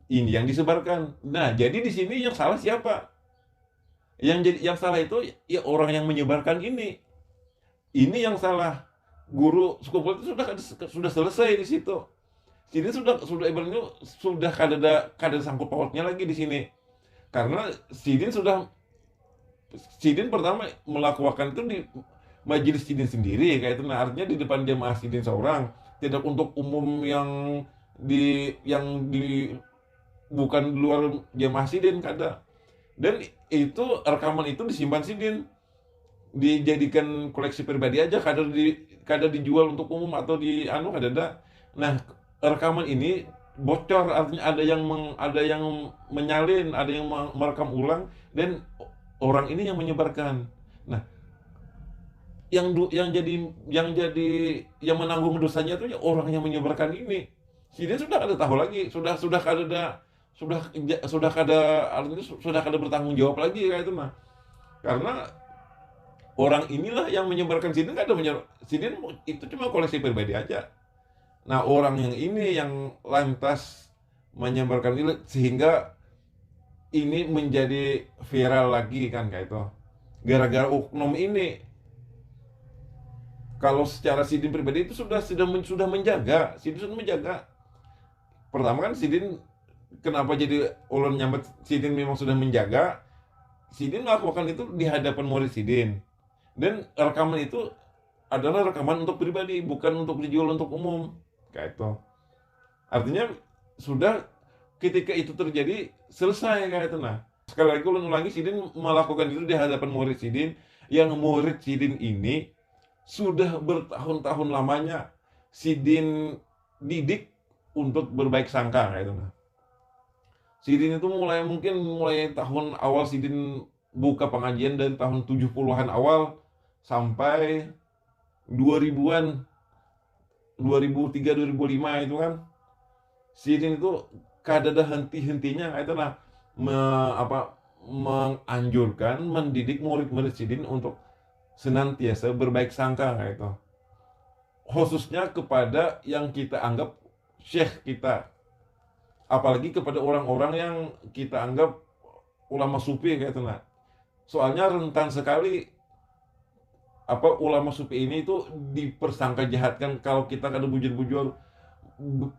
Ini yang disebarkan. Nah, jadi di sini yang salah siapa? Yang salah itu ya orang yang menyebarkan ini. Ini yang salah. Guru sekumpul itu sudah selesai di situ. Jadi sudah ibaratnya sudah kada sangkut pautnya lagi di sini. Karena Sidin pertama melakukan itu di majelis Sidin sendiri kayak itu. Nah, artinya di depan jemaah Sidin seorang, tidak untuk umum yang bukan di luar jemaah Sidin kada. Dan itu rekaman itu disimpan Sidin, dijadikan koleksi pribadi aja, kada dijual untuk umum atau kada ada. Nah, rekaman ini bocor, artinya ada yang menyalin, ada yang merekam ulang, dan orang ini yang menyebarkan. Nah, yang jadi yang menanggung dosanya itu ya orang yang menyebarkan ini. Si dia sudah kada tahu lagi, sudah kada sudah kada, artinya sudah kada bertanggung jawab lagi kayak itu mah. Karena orang inilah yang menyebarkan, Sidin kada menyebar, Sidin itu cuma koleksi pribadi aja. Nah, orang yang ini yang lantas menyebarkan ini sehingga ini menjadi viral lagi kan kayak itu. Gara-gara oknum ini. Kalau secara Sidin pribadi itu sudah menjaga, Sidin sudah menjaga. Pertama kan Sidin, kenapa jadi ulun nyambat Sidin memang sudah menjaga. Sidin melakukan itu di hadapan murid Sidin. Dan rekaman itu adalah rekaman untuk pribadi, bukan untuk dijual untuk umum. Kayak itu. Artinya sudah ketika itu terjadi selesai kayak itu. Nah, sekali lagi ulun ulangi, Sidin melakukan itu di hadapan murid Sidin, yang murid Sidin ini sudah bertahun-tahun lamanya Sidin didik untuk berbaik sangka kayak itu. Nah, Sidin itu mungkin mulai tahun awal Sidin buka pengajian dari tahun 70-an awal sampai 2000-an, 2003 2005 itu kan Sidin itu kada ada henti-hentinya kayak itu lah, menganjurkan, mendidik murid-murid Sidin untuk senantiasa berbaik sangka kayak itu, khususnya kepada yang kita anggap syekh kita, apalagi kepada orang-orang yang kita anggap ulama sufi kayak itu. Nah, soalnya rentan sekali ulama sufi ini itu dipersangka jahatkan kalau kita kada bujur-bujur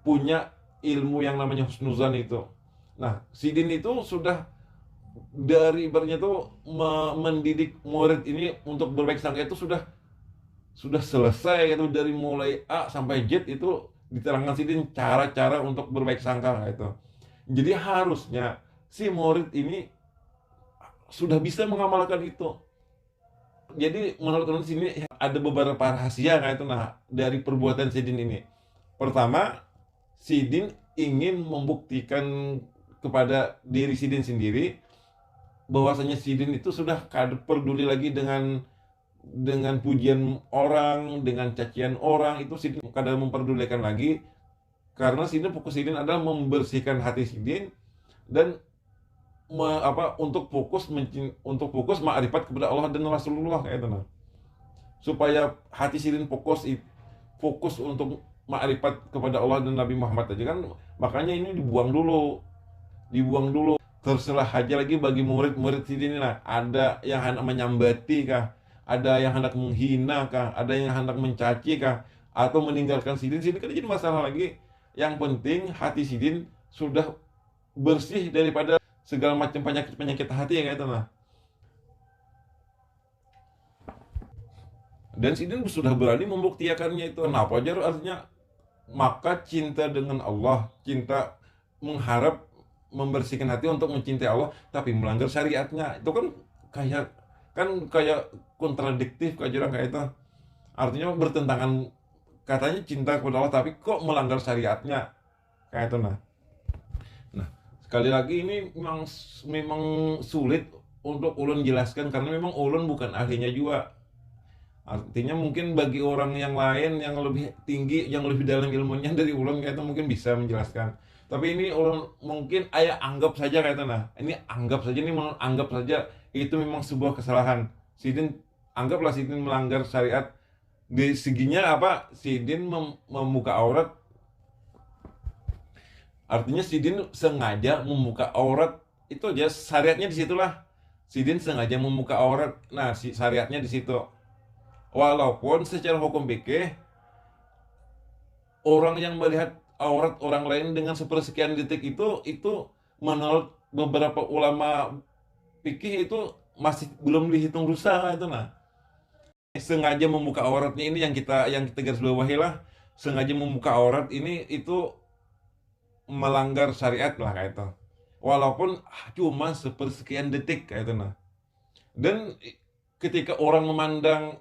punya ilmu yang namanya husnuzan itu. Nah, Sidin itu sudah dari ibaratnya tuh mendidik murid ini untuk berbaik sangka itu sudah selesai itu, dari mulai A sampai Z itu diterangkan Sidin cara-cara untuk berbaik sangka itu. Jadi harusnya si murid ini sudah bisa mengamalkan itu. Jadi menurut teman sini ada beberapa rahasia kayak itu nah dari perbuatan Sidin ini. Pertama, Sidin ingin membuktikan kepada diri Sidin sendiri bahwasanya Sidin itu sudah kada peduli lagi dengan pujian orang, dengan cacian orang, itu Sidin kada memperdulikan lagi, karena fokus Sidin adalah membersihkan hati Sidin dan untuk fokus ma'rifat kepada Allah dan Rasulullah kayak itu nah. Supaya hati Sidin fokus untuk ma'rifat kepada Allah dan Nabi Muhammad aja kan, makanya ini dibuang dulu. Terserah aja lagi bagi murid-murid Sidin lah, ada yang hendak menyambati kah, ada yang hendak menghina kah, ada yang hendak mencaci kah, atau meninggalkan Sidin kan jadi masalah lagi. Yang penting hati Sidin sudah bersih daripada segala macam penyakit hati ya kayak itu nah. Dan Sidin sudah berani membuktikannya itu. Kenapa aja artinya, maka cinta dengan Allah, cinta mengharap membersihkan hati untuk mencintai Allah tapi melanggar syariatnya, itu kan kayak kontradiktif kayak kayak itu. Artinya bertentangan, katanya cinta kepada Allah tapi kok melanggar syariatnya kayak itu nah. Nah, sekali lagi ini memang sulit untuk ulun jelaskan karena memang ulun bukan ahlinya juga. Artinya mungkin bagi orang yang lain yang lebih tinggi, yang lebih dalam ilmunya dari ulun kayak itu mungkin bisa menjelaskan. Tapi ini ulun mungkin ayah anggap saja kayak itu nah. Ini anggap saja, anggap saja itu memang sebuah kesalahan. Sidin anggaplah Sidin melanggar syariat di seginya Sidin membuka aurat. Artinya Sidin sengaja membuka aurat, itu aja syariatnya disitulah. Sidin sengaja membuka aurat. Nah, syariatnya di situ. Walaupun secara hukum fikih orang yang melihat aurat orang lain dengan sepersekian detik itu menurut beberapa ulama fikih itu masih belum dihitung dosa itu nah. Sengaja membuka auratnya ini yang kita garis bawahi lah. Sengaja membuka aurat ini itu melanggar syariat lah kayak itu. Walaupun cuma sepersekian detik kayak itu nah. Dan ketika orang memandang,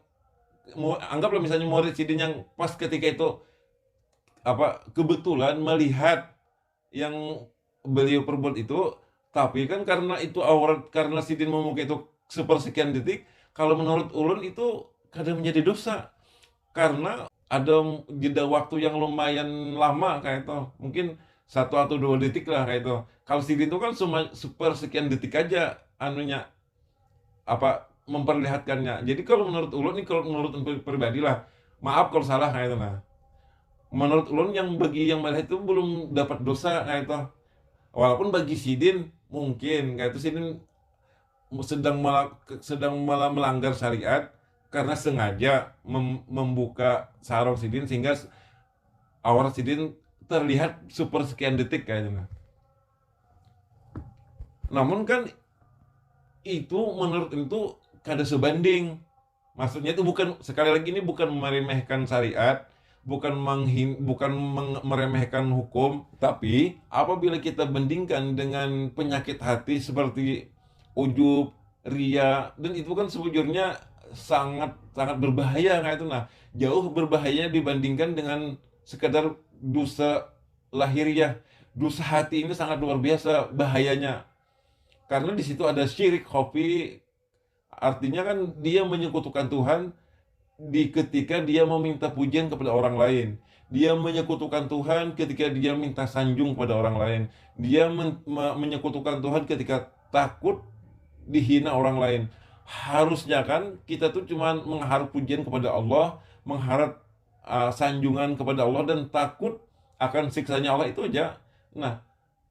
anggaplah misalnya murid Sidin yang pas ketika itu kebetulan melihat yang beliau perbuat itu, tapi kan karena itu aurat, karena Sidin memuka itu sepersekian detik, kalau menurut ulun itu kadang menjadi dosa karena ada jeda waktu yang lumayan lama kayak itu, mungkin 1 atau 2 detik lah kayak itu. Kalau Sidin itu kan cuma sepersekian detik aja anunya, memperlihatkannya. Jadi kalau menurut ulun nih, kalau menurut pribadi lah, maaf kalau salah kayak itu. Nah, menurut ulun yang bagi yang melihat itu belum dapat dosa kayak itu. Walaupun bagi Sidin mungkin kayak itu, Sidin sedang melanggar syariat karena sengaja membuka sarung Sidin sehingga aurat Sidin terlihat sepersekian detik kayaknya. Namun kan itu menurut itu kada sebanding. Maksudnya itu bukan, sekali lagi, ini bukan meremehkan syariat, bukan meremehkan hukum, tapi apabila kita bandingkan dengan penyakit hati seperti ujub, ria, dan itu kan sebujurnya sangat sangat berbahaya kayak itu. Nah, jauh berbahaya dibandingkan dengan sekedar dosa lahiriah. Dosa hati ini sangat luar biasa bahayanya. Karena di situ ada syirik khofi, artinya kan dia menyekutukan Tuhan ketika dia meminta pujian kepada orang lain. Dia menyekutukan Tuhan ketika dia minta sanjung kepada orang lain. Dia menyekutukan Tuhan ketika takut dihina orang lain. Harusnya kan kita tuh cuma mengharap pujian kepada Allah, mengharap sanjungan kepada Allah, dan takut akan siksanya Allah, itu aja. Nah,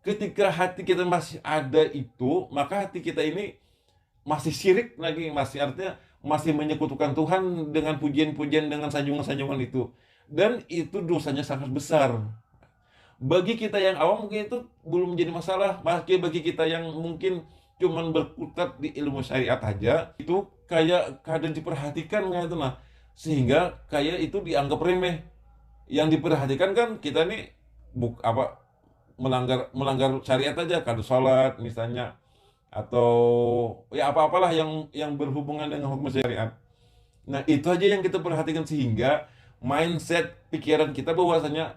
ketika hati kita masih ada itu, maka hati kita ini masih syirik lagi, masih, artinya masih menyekutukan Tuhan dengan pujian-pujian, dengan sanjungan-sanjungan itu, dan itu dosanya sangat besar. Bagi kita yang awam mungkin itu belum menjadi masalah, bagi kita yang mungkin cuman berkutat di ilmu syariat aja, itu kayak kadang diperhatikan kayak itu. Nah, sehingga kayak itu dianggap remeh. Yang diperhatikan kan kita nih melanggar melanggar syariat aja, kada sholat misalnya, atau ya apa-apalah yang berhubungan dengan hukum syariat. Nah, itu aja yang kita perhatikan, sehingga mindset pikiran kita bahwasanya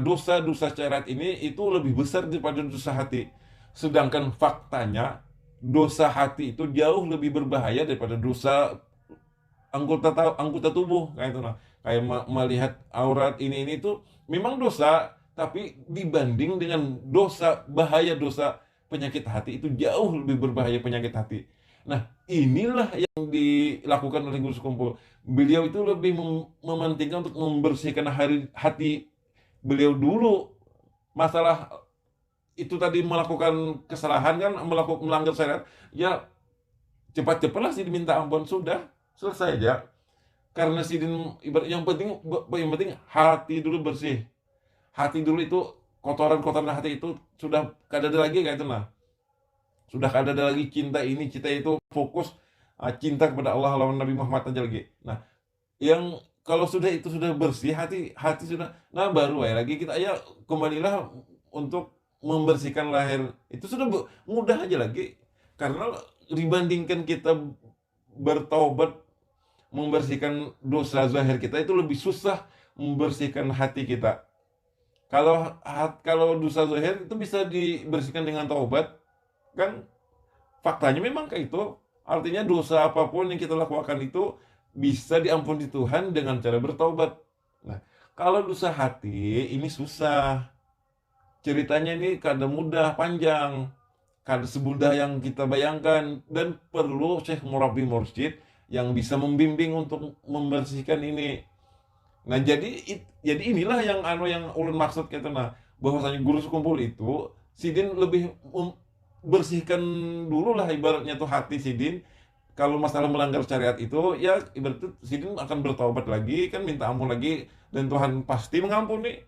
dosa-dosa syariat ini itu lebih besar daripada dosa hati. Sedangkan faktanya dosa hati itu jauh lebih berbahaya daripada dosa anggota tubuh kayak itu. Nah, kayak melihat aurat ini itu memang dosa, tapi dibanding dengan bahaya dosa penyakit hati, itu jauh lebih berbahaya penyakit hati. Nah, inilah yang dilakukan oleh Guru Sekumpul. Beliau itu lebih mementingkan untuk membersihkan hati beliau dulu. Masalah itu tadi, melakukan kesalahan kan, melanggar syariat, ya cepat-cepatlah sih diminta ampun, sudah selesai aja. Karena Sidin ibarat yang penting hati dulu bersih. Hati dulu itu, kotoran-kotoran hati itu sudah kada ada lagi kayak itu. Nah, sudah kada ada lagi cinta ini, cinta itu, fokus cinta kepada Allah lawan Nabi Muhammad aja lagi. Nah, yang kalau sudah itu sudah bersih, hati sudah, nah baru ya lagi kita, ya kembalilah untuk membersihkan lahir. Itu sudah mudah aja lagi, karena dibandingkan kita bertaubat membersihkan dosa zahir kita, itu lebih susah membersihkan hati kita. Kalau dosa zahir itu bisa dibersihkan dengan taubat, kan faktanya memang kayak itu. Artinya dosa apapun yang kita lakukan itu bisa diampuni Tuhan dengan cara bertaubat. Nah, kalau dosa hati ini susah. Ceritanya ini kadang mudah, panjang, kadang semudah yang kita bayangkan, dan perlu Syekh Murabi Mursyid yang bisa membimbing untuk membersihkan ini. Nah, jadi inilah yang ulun maksud gitu. Nah, bahwasanya Guru Sekumpul itu, Sidin lebih bersihkan dulu lah ibaratnya tuh hati Sidin. Kalau masalah melanggar syariat itu, ya ibaratnya Sidin akan bertaubat lagi, kan minta ampun lagi, dan Tuhan pasti mengampuni.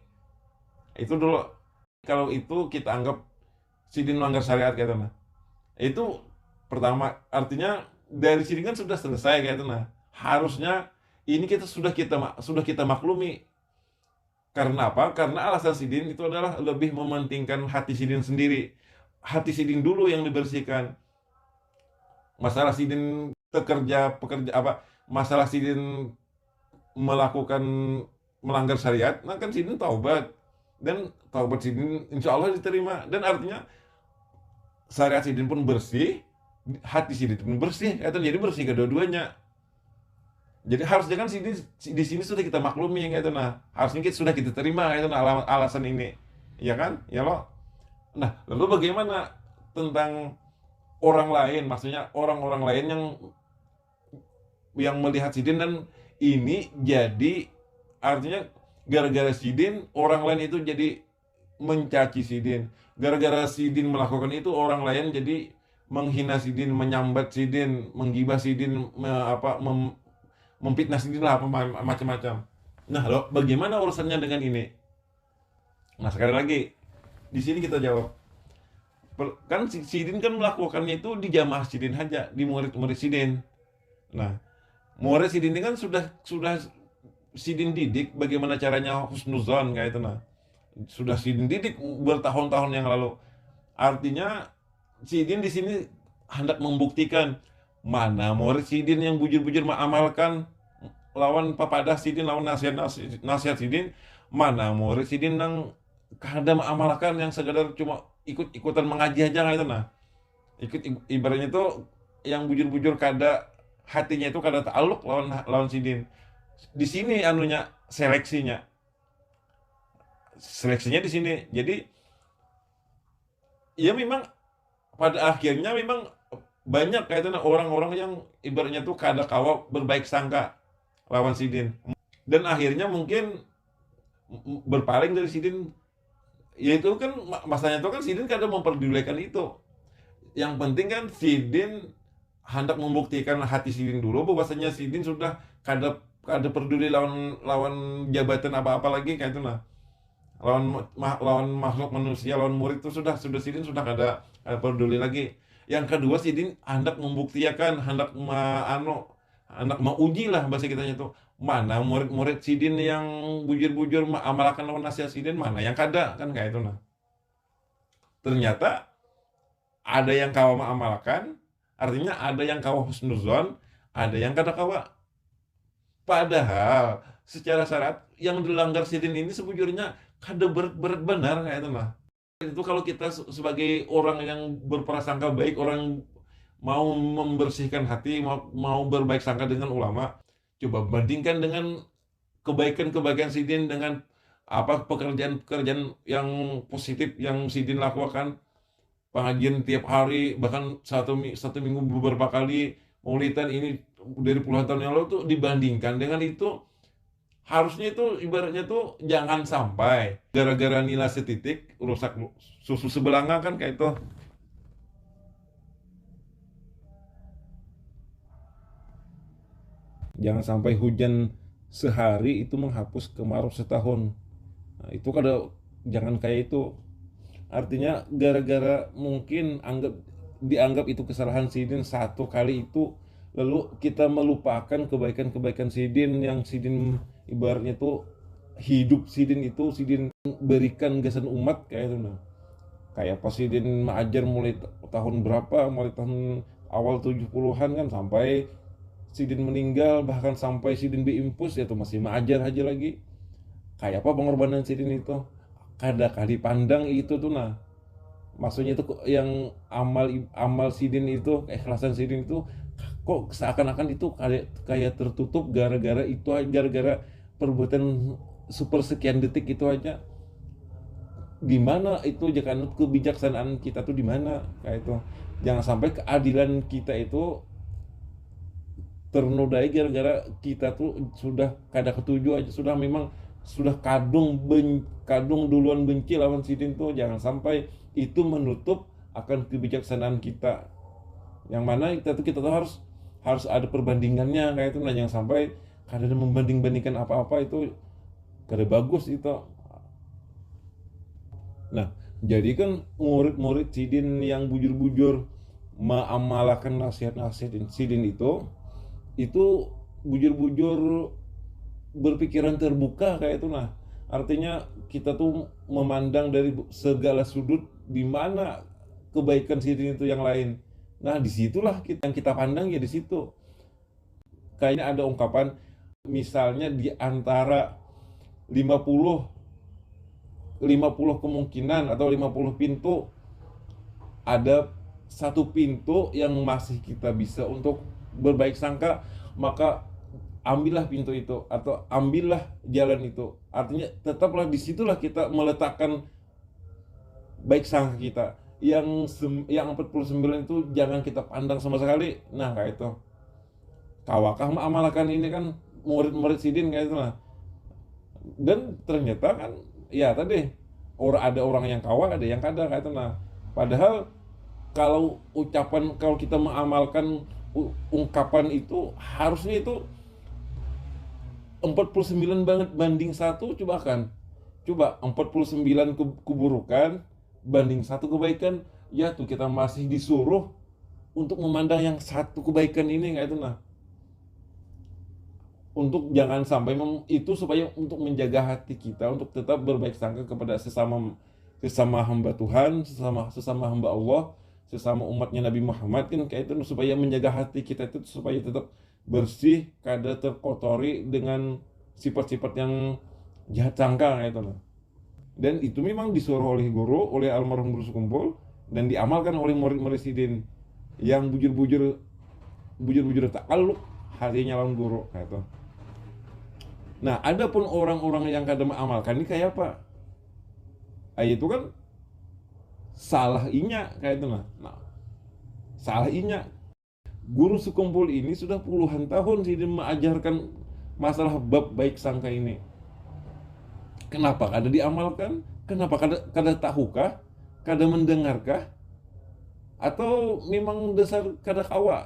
Itu dulu. Kalau itu kita anggap Sidin melanggar syariat gitu. Nah, itu pertama, artinya dari sini kan sudah selesai kayak itu. Nah, harusnya ini sudah kita maklumi. Karena apa? Karena alasan Sidin itu adalah lebih mementingkan hati Sidin sendiri. Hati Sidin dulu yang dibersihkan. Masalah Sidin pekerja apa? Masalah Sidin melakukan melanggar syariat, nah kan sidin taubat, dan taubat sidin insya Allah diterima, dan artinya syariat sidin pun bersih, hati sidin pun bersih, itu jadi bersih kedua-duanya. Jadi harusnya kan di sini sudah kita maklumi gitu, nah harusnya sudah kita terima itu, nah, alasan ini, ya kan, ya loh. Nah, lalu bagaimana tentang orang lain, maksudnya orang-orang lain yang melihat sidin, dan ini jadi artinya gara-gara sidin orang lain itu jadi mencaci sidin, gara-gara sidin melakukan itu orang lain jadi menghina sidin, menyambat sidin, menggibah sidin, memfitnah sidin lah, apa macam-macam. Nah, lo bagaimana urusannya dengan ini? Nah, sekali lagi di sini kita jawab, kan sidin kan melakukannya itu di jamaah sidin saja, di murid-murid sidin. Nah, murid sidin ini kan sudah sidin didik bagaimana caranya husnuzon kayak itu, nah sudah sidin didik bertahun-tahun yang lalu. Artinya sidin di sini hendak membuktikan mana murid sidin yang bujur-bujur mengamalkan lawan papadah sidin, lawan nasihat sidin, mana murid sidin yang kadang mengamalkan yang sekedar cuma ikut-ikutan mengaji aja kayak itu, nah ibaratnya itu yang bujur-bujur kada hatinya itu kada ta'aluk lawan lawan sidin. Di sini anunya seleksinya di sini. Jadi ya memang pada akhirnya memang banyak kaitannya orang-orang yang ibaratnya tuh kada kawa berbaik sangka lawan sidin, dan akhirnya mungkin berpaling dari sidin. Ya itu kan masanya itu kan sidin kada memperdulikan itu. Yang penting kan sidin hendak membuktikan hati sidin dulu bahwasanya sidin sudah kada kada peduli lawan lawan jabatan apa-apa lagi kayak itu, nah lawan makhluk manusia, lawan murid itu sudah sidin sudah kada peduli lagi. Yang kedua, sidin hendak membuktikan, hendak menguji lah bahasa kitanya itu, mana murid-murid sidin yang bujur-bujur amalkan lawan nasihat sidin, mana yang kada kan kayak itu, nah ternyata ada yang kawa mengamalkan, artinya ada yang kawa husnuzon, ada yang kada kawa. Padahal secara syarat yang dilanggar sidin ini sebujurnya kada berat benar kayak itu, nah itu kalau kita sebagai orang yang berprasangka baik, orang mau membersihkan hati, mau berbaik sangka dengan ulama, coba bandingkan dengan kebaikan-kebaikan sidin dengan apa pekerjaan-pekerjaan yang positif yang sidin lakukan, pengajian tiap hari, bahkan satu minggu beberapa kali, maulidan ini dari puluhan tahun yang lalu tuh, dibandingkan dengan itu harusnya itu ibaratnya tuh jangan sampai gara-gara nilai setitik rusak susu sebelanga kan kayak itu. Jangan sampai hujan sehari itu menghapus kemarau setahun. Nah, itu jangan kayak itu. Artinya gara-gara mungkin dianggap itu kesalahan sidin satu kali itu, lalu kita melupakan kebaikan-kebaikan sidin yang sidin ibaratnya itu hidup sidin itu sidin berikan gasan umat kayak itu, nah kayak pas sidin mengajar mulai tahun berapa, mulai tahun awal 70-an kan sampai sidin meninggal, bahkan sampai sidin biimpus itu masih mengajar aja lagi. Kayak apa pengorbanan sidin itu kada dipandang itu tuh, nah maksudnya itu yang amal sidin itu, keikhlasan sidin itu kok seakan-akan itu kayak tertutup gara-gara itu, gara-gara perbuatan super sekian detik itu aja. Di mana itu jangan kebijaksanaan kita tuh di mana kayak itu. Jangan sampai keadilan kita itu ternodai gara-gara kita tuh sudah kada ketujuh aja, sudah kadung duluan benci lawan sidin tuh. Jangan sampai itu menutup akan kebijaksanaan kita, yang mana kita tuh harus ada perbandingannya kayak itu, nah jangan sampai kada membanding-bandingkan apa-apa, itu kada bagus itu. Nah, jadi kan murid-murid sidin yang bujur-bujur mengamalkan nasihat-nasihat sidin itu bujur-bujur berpikiran terbuka kayak itu, nah artinya kita tuh memandang dari segala sudut di mana kebaikan sidin itu yang lain. Nah disitulah yang kita pandang ya di situ. Kayaknya ada ungkapan, misalnya di antara 50 50 kemungkinan atau 50 pintu, ada satu pintu yang masih kita bisa untuk berbaik sangka, maka ambillah pintu itu atau ambillah jalan itu. Artinya tetaplah disitulah kita meletakkan baik sangka kita. Yang 49 itu jangan kita pandang sama sekali. Nah, kayak itu. Kawakah amalkan ini kan murid-murid sidin kayak itu lah. Dan ternyata kan ya tadi ada orang yang kawak, ada yang kada kayak itu nah. Padahal kalau kita mengamalkan ungkapan itu, harusnya itu 49 banget banding satu. Coba 49 keburukan banding satu kebaikan, ya tuh kita masih disuruh untuk memandang yang satu kebaikan ini kayak itu nah. Untuk jangan sampai itu supaya untuk menjaga hati kita untuk tetap berbaik sangka kepada sesama hamba Tuhan, sesama hamba Allah, sesama umatnya Nabi Muhammad kan kayak itu, supaya menjaga hati kita itu supaya tetap bersih, kada terkotori dengan sifat-sifat yang jahat sangka kayak itu. Dan itu memang disuruh oleh guru, oleh almarhum guru Sekumpul, dan diamalkan oleh murid-murid sidin yang bujur-bujur takaluk hatinya lawan guru kayak itu. Nah, ada pun orang-orang yang kadang mengamalkan ini kayak apa? Itu kan salah inya kayak itu nah. Salah inya. Guru Sekumpul ini sudah puluhan tahun sih mengajarkan masalah bab baik sangka ini. Kenapa kada diamalkan? Kenapa kada tahukah? Kada mendengarkah? Atau memang dasar kada kawa?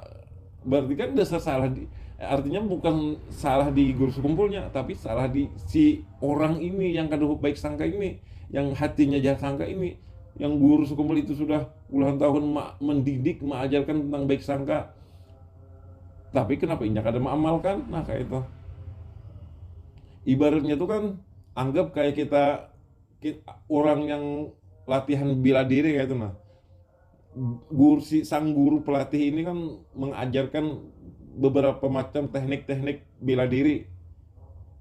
Berarti kan dasar salah artinya bukan salah di guru sekumpulnya, tapi salah di si orang ini yang kada baik sangka ini, yang hatinya jahat sangka ini, yang guru sekumpul itu sudah puluhan tahun mendidik, mengajarkan tentang baik sangka, tapi kenapa ini kada mengamalkan? Nah kayak itu. Ibaratnya tuh kan anggap kayak kita orang yang latihan bela diri kayak itu nah. Sang guru pelatih ini kan mengajarkan beberapa macam teknik-teknik bela diri.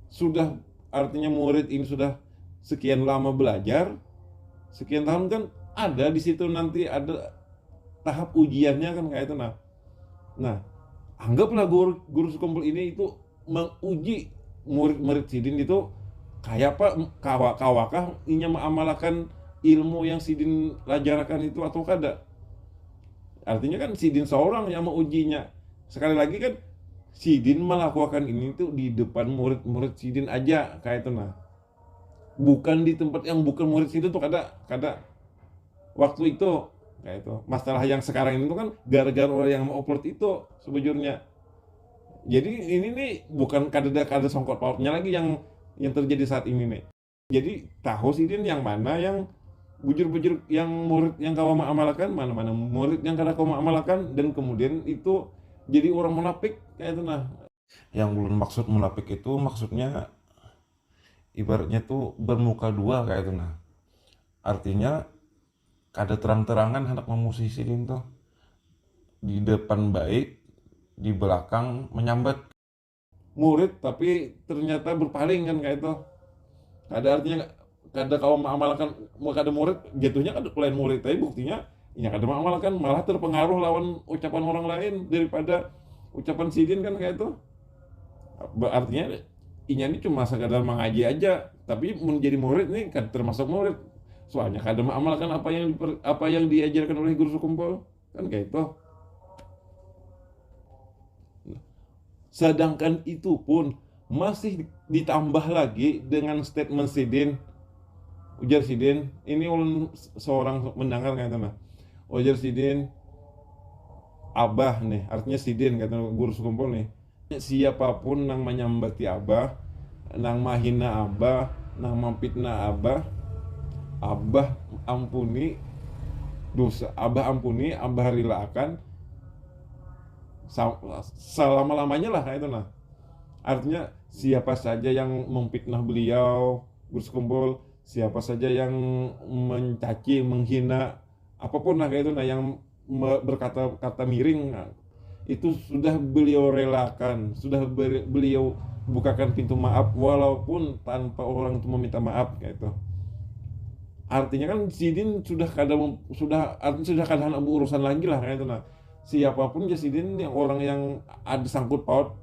Sudah artinya murid ini sudah sekian lama belajar, sekian tahun kan ada di situ nanti ada tahap ujiannya kan kayak itu nah. Nah, anggaplah guru sekumpul ini itu menguji murid-murid sidin itu kayak apa, kawakah inya mengamalkan ilmu yang sidin ajarkan itu atau kada. Artinya kan sidin seorang yang mengujinya. Sekali lagi kan sidin melakukan ini tuh di depan murid-murid sidin aja kayak itu nah. Bukan di tempat yang bukan murid sidin tuh kada waktu itu kayak itu. Masalah yang sekarang ini tuh kan gara-gara orang yang mau upload itu sebujurnya. Jadi ini nih bukan kada songkot pautnya lagi yang terjadi saat ini nih. Jadi tahu sidin yang mana yang bujur-bujur yang murid yang kau mengamalkan, mana-mana murid yang kada kau mengamalkan, dan kemudian itu jadi orang munafik kayak itu nah. Yang belum maksud munafik itu maksudnya ibaratnya tuh bermuka dua kayak itu nah. Artinya kada terang-terangan hendak memusisiin tuh, di depan baik, di belakang menyambat murid, tapi ternyata berpaling kan kayak itu. Kada artinya kada kau mengamalkan, kada murid jatuhnya kada lain murid, tapi buktinya ini kada mengamalkan, malah terpengaruh lawan ucapan orang lain daripada ucapan sidin kan kayak itu. Artinya inya ini cuma sekadar mengaji aja, tapi menjadi murid ini kada termasuk murid, soalnya kada mengamalkan apa yang diajarkan oleh guru sekumpul kan kayak itu. Sedangkan itu pun masih ditambah lagi dengan statement sidin. Ujar sidin, ini ulun seorang mendengar kata nah. Ujar sidin, abah nih, artinya sidin kata guru sekumpul nih. Siapapun nang menyambati abah, nang mahina abah, nang mampitna abah, abah ampuni dosa, abah ampuni, abah rilakan selama-lamanya lah kayak itu nah. Artinya siapa saja yang memfitnah beliau guru sekumpul, siapa saja yang mencaci, menghina, apapun lah kayak itu nah, yang berkata-kata miring nah, itu sudah beliau relakan, sudah beliau bukakan pintu maaf walaupun tanpa orang itu meminta maaf kayak itu. Artinya kan Sidin sudah kadang sudah artinya sudah kadang berurusan lagi lah kayak itu. Nah, siapapun ya Sidin yang orang yang ada sangkut paut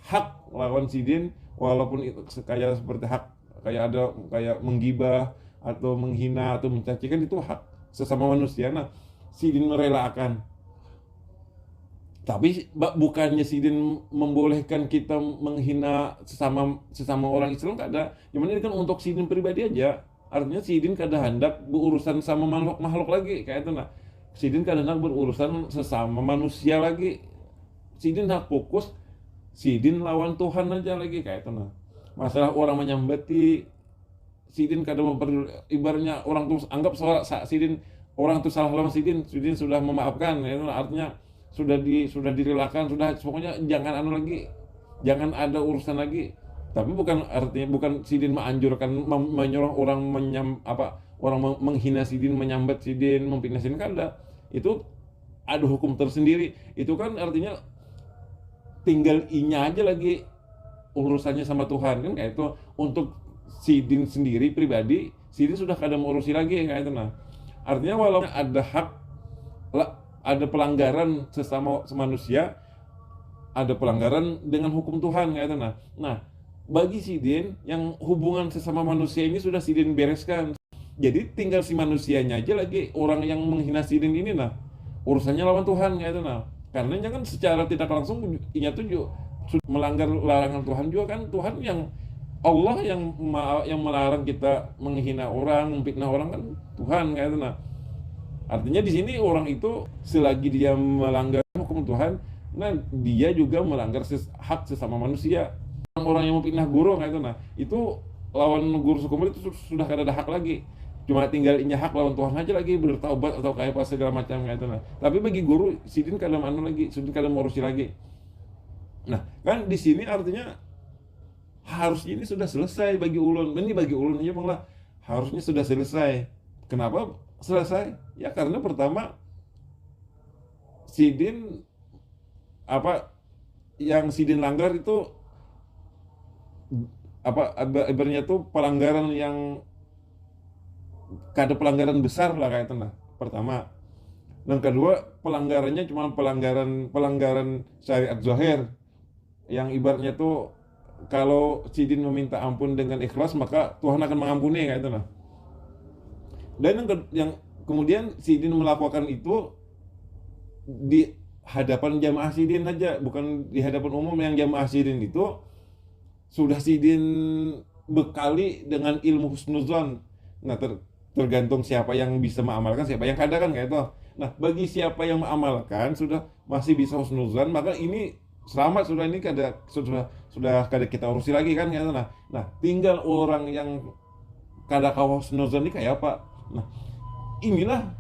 hak lawan Sidin, walaupun itu kayak seperti hak kayak ada kayak menggibah atau menghina atau mencaci, kan itu hak sesama manusia. Nah, Sidin merelakan, tapi bukannya Sidin membolehkan kita menghina sesama sesama orang Islam, nggak ada. Cuman ini kan untuk Sidin pribadi aja. Artinya Sidin kada hendak berurusan sama makhluk-makhluk lagi kayak itu. Nah, Sidin kada hendak berurusan sesama manusia lagi. Sidin hendak fokus Sidin lawan Tuhan aja lagi kayak itu. Nah, masalah orang menyambati Sidin kada memperlu, ibaratnya orang tuh anggap Sidin orang tuh salah lawan Sidin, Sidin sudah memaafkan ya, itu artinya sudah direlakan, sudah pokoknya jangan anu lagi, jangan ada urusan lagi. Tapi bukan artinya bukan Sidin menganjurkan menyuruh orang orang menghina Sidin, menyambat Sidin, memfitnah Sidin, kan ada. Itu ada hukum tersendiri. Itu kan artinya tinggal inya aja lagi urusannya sama Tuhan kan kayak itu. Untuk Sidin sendiri pribadi, Sidin sudah kadang mengurusi lagi kayak itu. Nah, artinya walaupun ada hak, ada pelanggaran sesama manusia, ada pelanggaran dengan hukum Tuhan kayak itu. Nah, bagi Sidin yang hubungan sesama manusia ini sudah Sidin bereskan. Jadi tinggal si manusianya aja lagi orang yang menghina Sidin ini, nah urusannya lawan Tuhan kayak itu. Nah, karena kan secara tidak langsung inya tuh melanggar larangan Tuhan juga kan. Tuhan yang Allah yang melarang kita menghina orang, memfitnah orang kan Tuhan kayak itu. Nah, artinya di sini orang itu selagi dia melanggar hukum Tuhan, nah dia juga melanggar hak sesama manusia. Orang yang memfitnah guru kayak itu, nah itu lawan guru sekumul itu sudah kada ada hak lagi. Cuma tinggal inya hak lawan Tuhan aja lagi, bertaubat atau kayak apa segala macam kayak itu. Nah, tapi bagi guru Sidin kada anu lagi, Sidin kada mengurusi lagi. Nah, kan di sini artinya harusnya ini sudah selesai bagi ulun. Ini bagi ulun aja malah harusnya sudah selesai. Kenapa selesai? Ya karena pertama Sidin yang Sidin langgar itu ibaratnya tuh pelanggaran yang kada pelanggaran besar lah kayak itu. Nah, pertama. Dan kedua, pelanggarannya cuma pelanggaran syariat zahir yang ibaratnya tuh kalau Sidin meminta ampun dengan ikhlas maka Tuhan akan mengampuni kayak itu. Nah, dan yang kemudian Sidin melakukan itu di hadapan jamaah Sidin aja, bukan di hadapan umum. Yang jamaah Sidin itu sudah Sidin bekali dengan ilmu husnuzon. Nah, tergantung siapa yang bisa mengamalkan, siapa yang kada kan kayak itu. Nah, bagi siapa yang mengamalkan sudah masih bisa husnuzon, maka ini selamat, sudah ini sudah kada kita urusi lagi kan kayak itu. Nah, tinggal orang yang kada kawa husnuzon ini kayak apa. Nah, inilah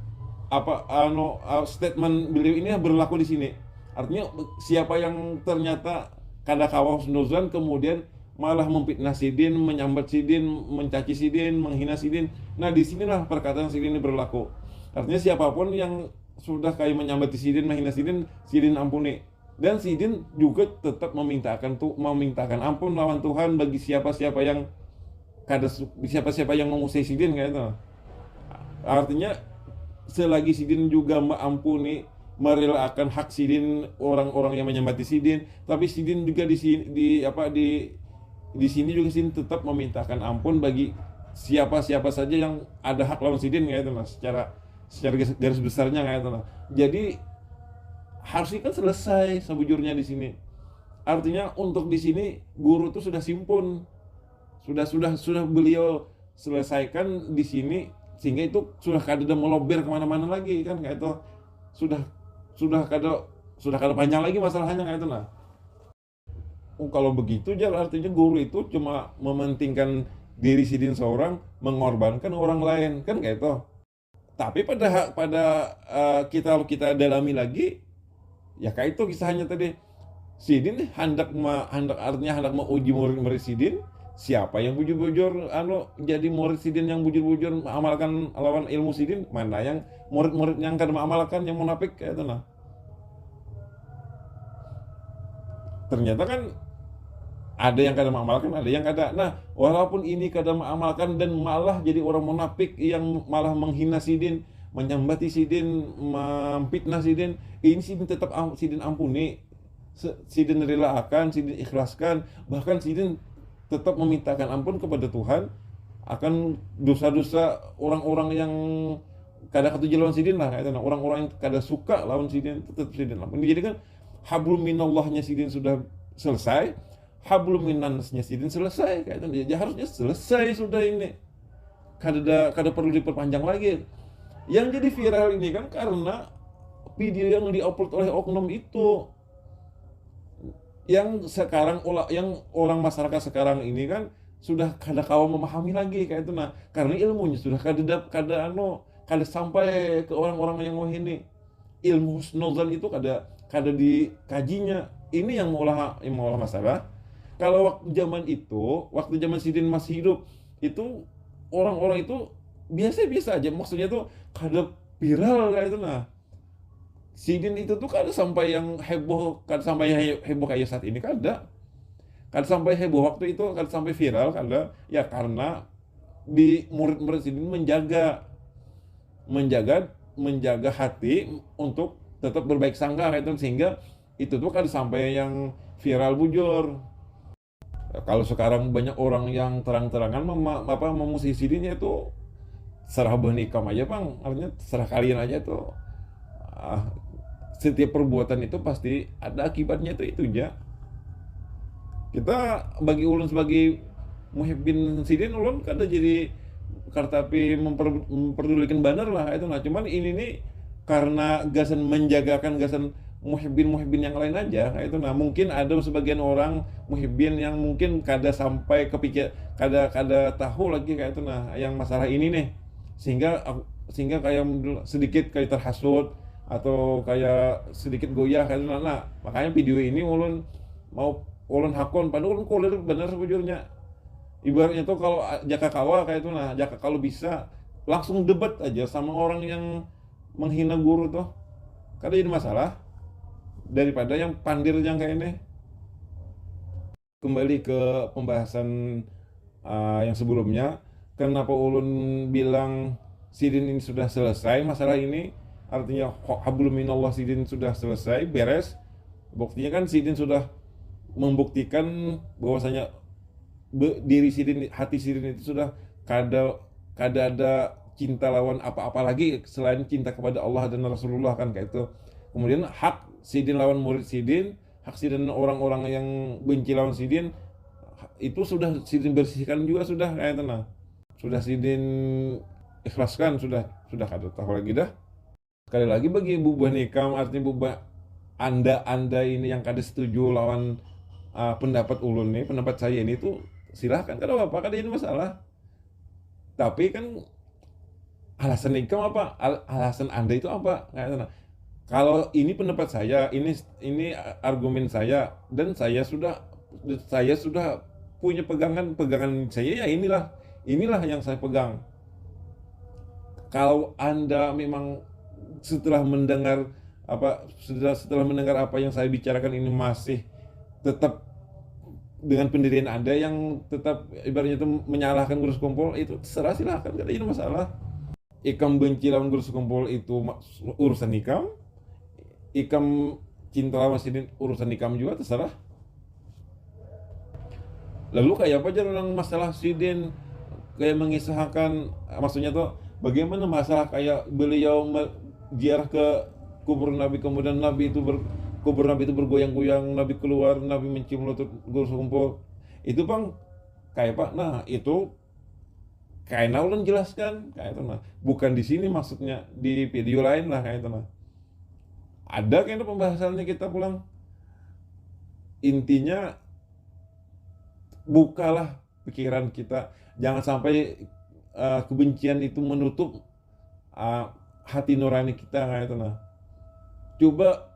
statement beliau ini berlaku di sini. Artinya siapa yang ternyata kada kawa husnuzon kemudian malah memfitnah Sidin, menyambat Sidin, mencaci Sidin, menghina Sidin. Nah, disinilah perkataan Sidin ini berlaku. Artinya siapapun yang sudah kayak menyambati Sidin, menghina Sidin, Sidin ampuni. Dan Sidin juga tetap memintakan ampun lawan Tuhan bagi siapa-siapa yang mengusai Sidin kayak itu. Artinya selagi Sidin juga mengampuni, merelakan hak Sidin, orang-orang yang menyambati Sidin, tapi Sidin juga di sini juga Sidin tetap memintakan ampun bagi siapa-siapa saja yang ada hak lawan Sidin kayak itu lah, secara garis besarnya kayak itu lah. Jadi harusnya kan selesai sebujurnya di sini. Artinya untuk di sini guru itu sudah simpun, sudah beliau selesaikan di sini, sehingga itu sudah kada melober kemana-mana lagi kan kayak itu. Sudah kada panjang lagi masalahnya kayak itu lah. Kalau begitu ya artinya guru itu cuma mementingkan diri Sidin seorang, mengorbankan orang lain kan kayak itu. Tapi kita dalami lagi, ya kayak itu kisahnya tadi. Sidin artinya hendak menguji murid-murid Sidin, siapa yang bujur-bujur jadi murid Sidin yang bujur-bujur mengamalkan lawan ilmu Sidin, mana yang murid-murid yang kan mengamalkan yang munafik kayak itu. Nah, ternyata kan Ada yang kadang mengamalkan, ada yang kada. Nah, walaupun ini kadang mengamalkan dan malah jadi orang munafik yang malah menghina Sidin, menyambati Sidin, memfitnah Sidin, ini Sidin tetap Sidin ampuni, Sidin relakan, Sidin ikhlaskan, bahkan Sidin tetap memintakan ampun kepada Tuhan akan dosa-dosa orang-orang yang kada ketujuh lawan Sidin lah, kayak orang-orang yang kada suka lawan Sidin tetap Sidin ampuni. Jadi kan hablum minallahnya Sidin sudah selesai, hablum minannasnya Sidin selesai, kayak itu. Ya, harusnya selesai sudah ini. Kada perlu diperpanjang lagi. Yang jadi viral ini kan karena video yang diupload oleh oknum itu, yang sekarang yang orang masyarakat sekarang ini kan sudah kada kawan memahami lagi kayak itu. Nah, karena ilmunya sudah kada sampai ke orang-orang yang wah ini ilmu husnuzan itu kada dikajinya. Ini yang maulah masalah. Kalau waktu zaman Sidin masih hidup, itu orang-orang itu biasa-biasa aja, maksudnya tuh kada viral kayak itu. Nah, Sidin itu tuh kada sampai yang heboh, kada sampai heboh kayak saat ini, kada sampai heboh waktu itu, kada sampai viral, kada. Ya karena di murid-murid Sidin menjaga menjaga hati untuk tetap berbaik sangka kayak itu, sehingga itu tuh kada sampai yang viral bujur. Kalau sekarang banyak orang yang terang-terangan memusuhi Sidin, itu serah nikam aja bang, artinya serah kalian aja tuh. Ah, setiap perbuatan itu pasti ada akibatnya, itu ya. Kita bagi ulun sebagai muhibbin Sidin, ulun kada jadi kartapi memperdulikan banar lah itu. Nah, cuman ini nih karena gasan menjagakan gasan muhibbin yang lain aja kayak itu. Nah, mungkin ada sebagian orang muhibbin yang mungkin kada sampai kepikir, kada tahu lagi kayak itu. Nah, yang masalah ini nih, sehingga kayak sedikit kayak terhasut atau kayak sedikit goyah kayak itu. Nah, makanya video ini ulun hakon, padahal ulun koler bener sebujurnya. Ibaratnya tuh kalau jaka kawa kayak itu. Nah, jaka kalau bisa langsung debat aja sama orang yang menghina guru tuh, kada jadi masalah daripada yang pandir yang kayak ini. Kembali ke pembahasan yang sebelumnya, kenapa ulun bilang Sidin ini sudah selesai masalah ini, artinya hablum minallah, Sidin sudah selesai beres. Buktinya kan Sidin sudah membuktikan bahwasanya diri Sidin, hati Sidin itu sudah kada kada ada cinta lawan apa-apa lagi selain cinta kepada Allah dan Rasulullah kan kayak itu. Kemudian hak Sidin lawan murid Sidin, hak Sidin orang-orang yang benci lawan Sidin, itu sudah Sidin bersihkan juga sudah kayak itu. Nah, sudah Sidin ikhlaskan, sudah kada tahu lagi dah. Sekali lagi bagi bubah nikam, artinya bubah anda ini yang kada setuju lawan pendapat ulun nih, pendapat saya ini tuh silahkan, kada apa-apa, kada jadi masalah. Tapi kan alasan nikam apa? Alasan anda itu apa? Nah, kalau ini pendapat saya, ini argumen saya, dan saya sudah punya pegangan saya, ya inilah yang saya pegang. Kalau anda memang setelah mendengar setelah mendengar apa yang saya bicarakan ini masih tetap dengan pendirian Anda yang tetap ibaratnya itu menyalahkan guru sekumpul, itu terserah, silahkan, gak ada masalah. Ikam benci lawan guru sekumpul itu urusan ikam, ikam cinta lawan Sidin urusan ikam juga, terserah. Lalu kayak apa aja tentang masalah Sidin, kayak mengisahkan, maksudnya tuh bagaimana masalah kayak beliau ziarah ke kubur Nabi, kemudian kubur Nabi itu bergoyang-goyang, Nabi keluar, Nabi mencium lutut guru sekumpul. Itu bang, kayak pak, nah itu kayak ulun jelaskan kayak itu. Nah, bukan di sini maksudnya, di video lain lah kayak itu. Nah, ada kayaknya pembahasannya, kita pulang. Intinya bukalah pikiran kita, jangan sampai kebencian itu menutup hati nurani kita kayak itu. Nah, coba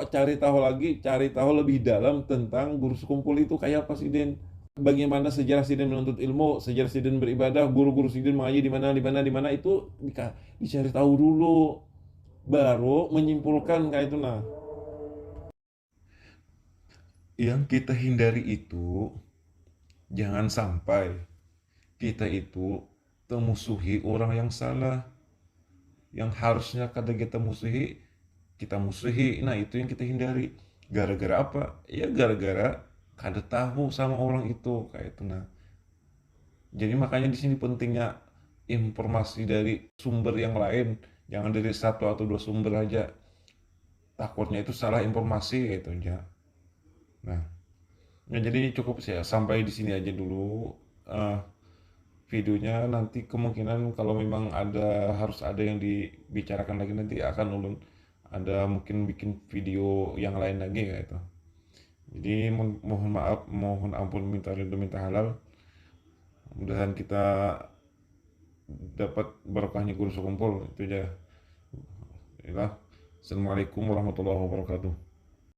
cari tahu lebih dalam tentang guru sekumpul itu kayak apa Sidin, bagaimana sejarah Sidin menuntut ilmu, sejarah Sidin beribadah, guru-guru Sidin mengaji di mana itu dicari tahu dulu, baru menyimpulkan kayak itu. Nah, Yang kita hindari itu jangan sampai kita itu memusuhi orang yang salah, yang harusnya kada kita musuhi, kita musuhi. Nah, itu yang kita hindari. Gara-gara apa? Ya gara-gara kada tahu sama orang itu kayak itu. Nah, jadi makanya di sini pentingnya informasi dari sumber yang lain, jangan dari satu atau dua sumber aja. Takutnya itu salah informasi gitu ya. Nah, ya jadi cukup sih ya, sampai di sini aja dulu eh, videonya. Nanti kemungkinan kalau memang ada harus ada yang dibicarakan lagi, nanti akan ulun ada mungkin bikin video yang lain lagi kayak itu. Jadi mohon maaf, mohon ampun, minta ridho minta halal. Mudahan kita dapat berkahnya guru sekumpul itu aja. Ya. Assalamualaikum warahmatullahi wabarakatuh.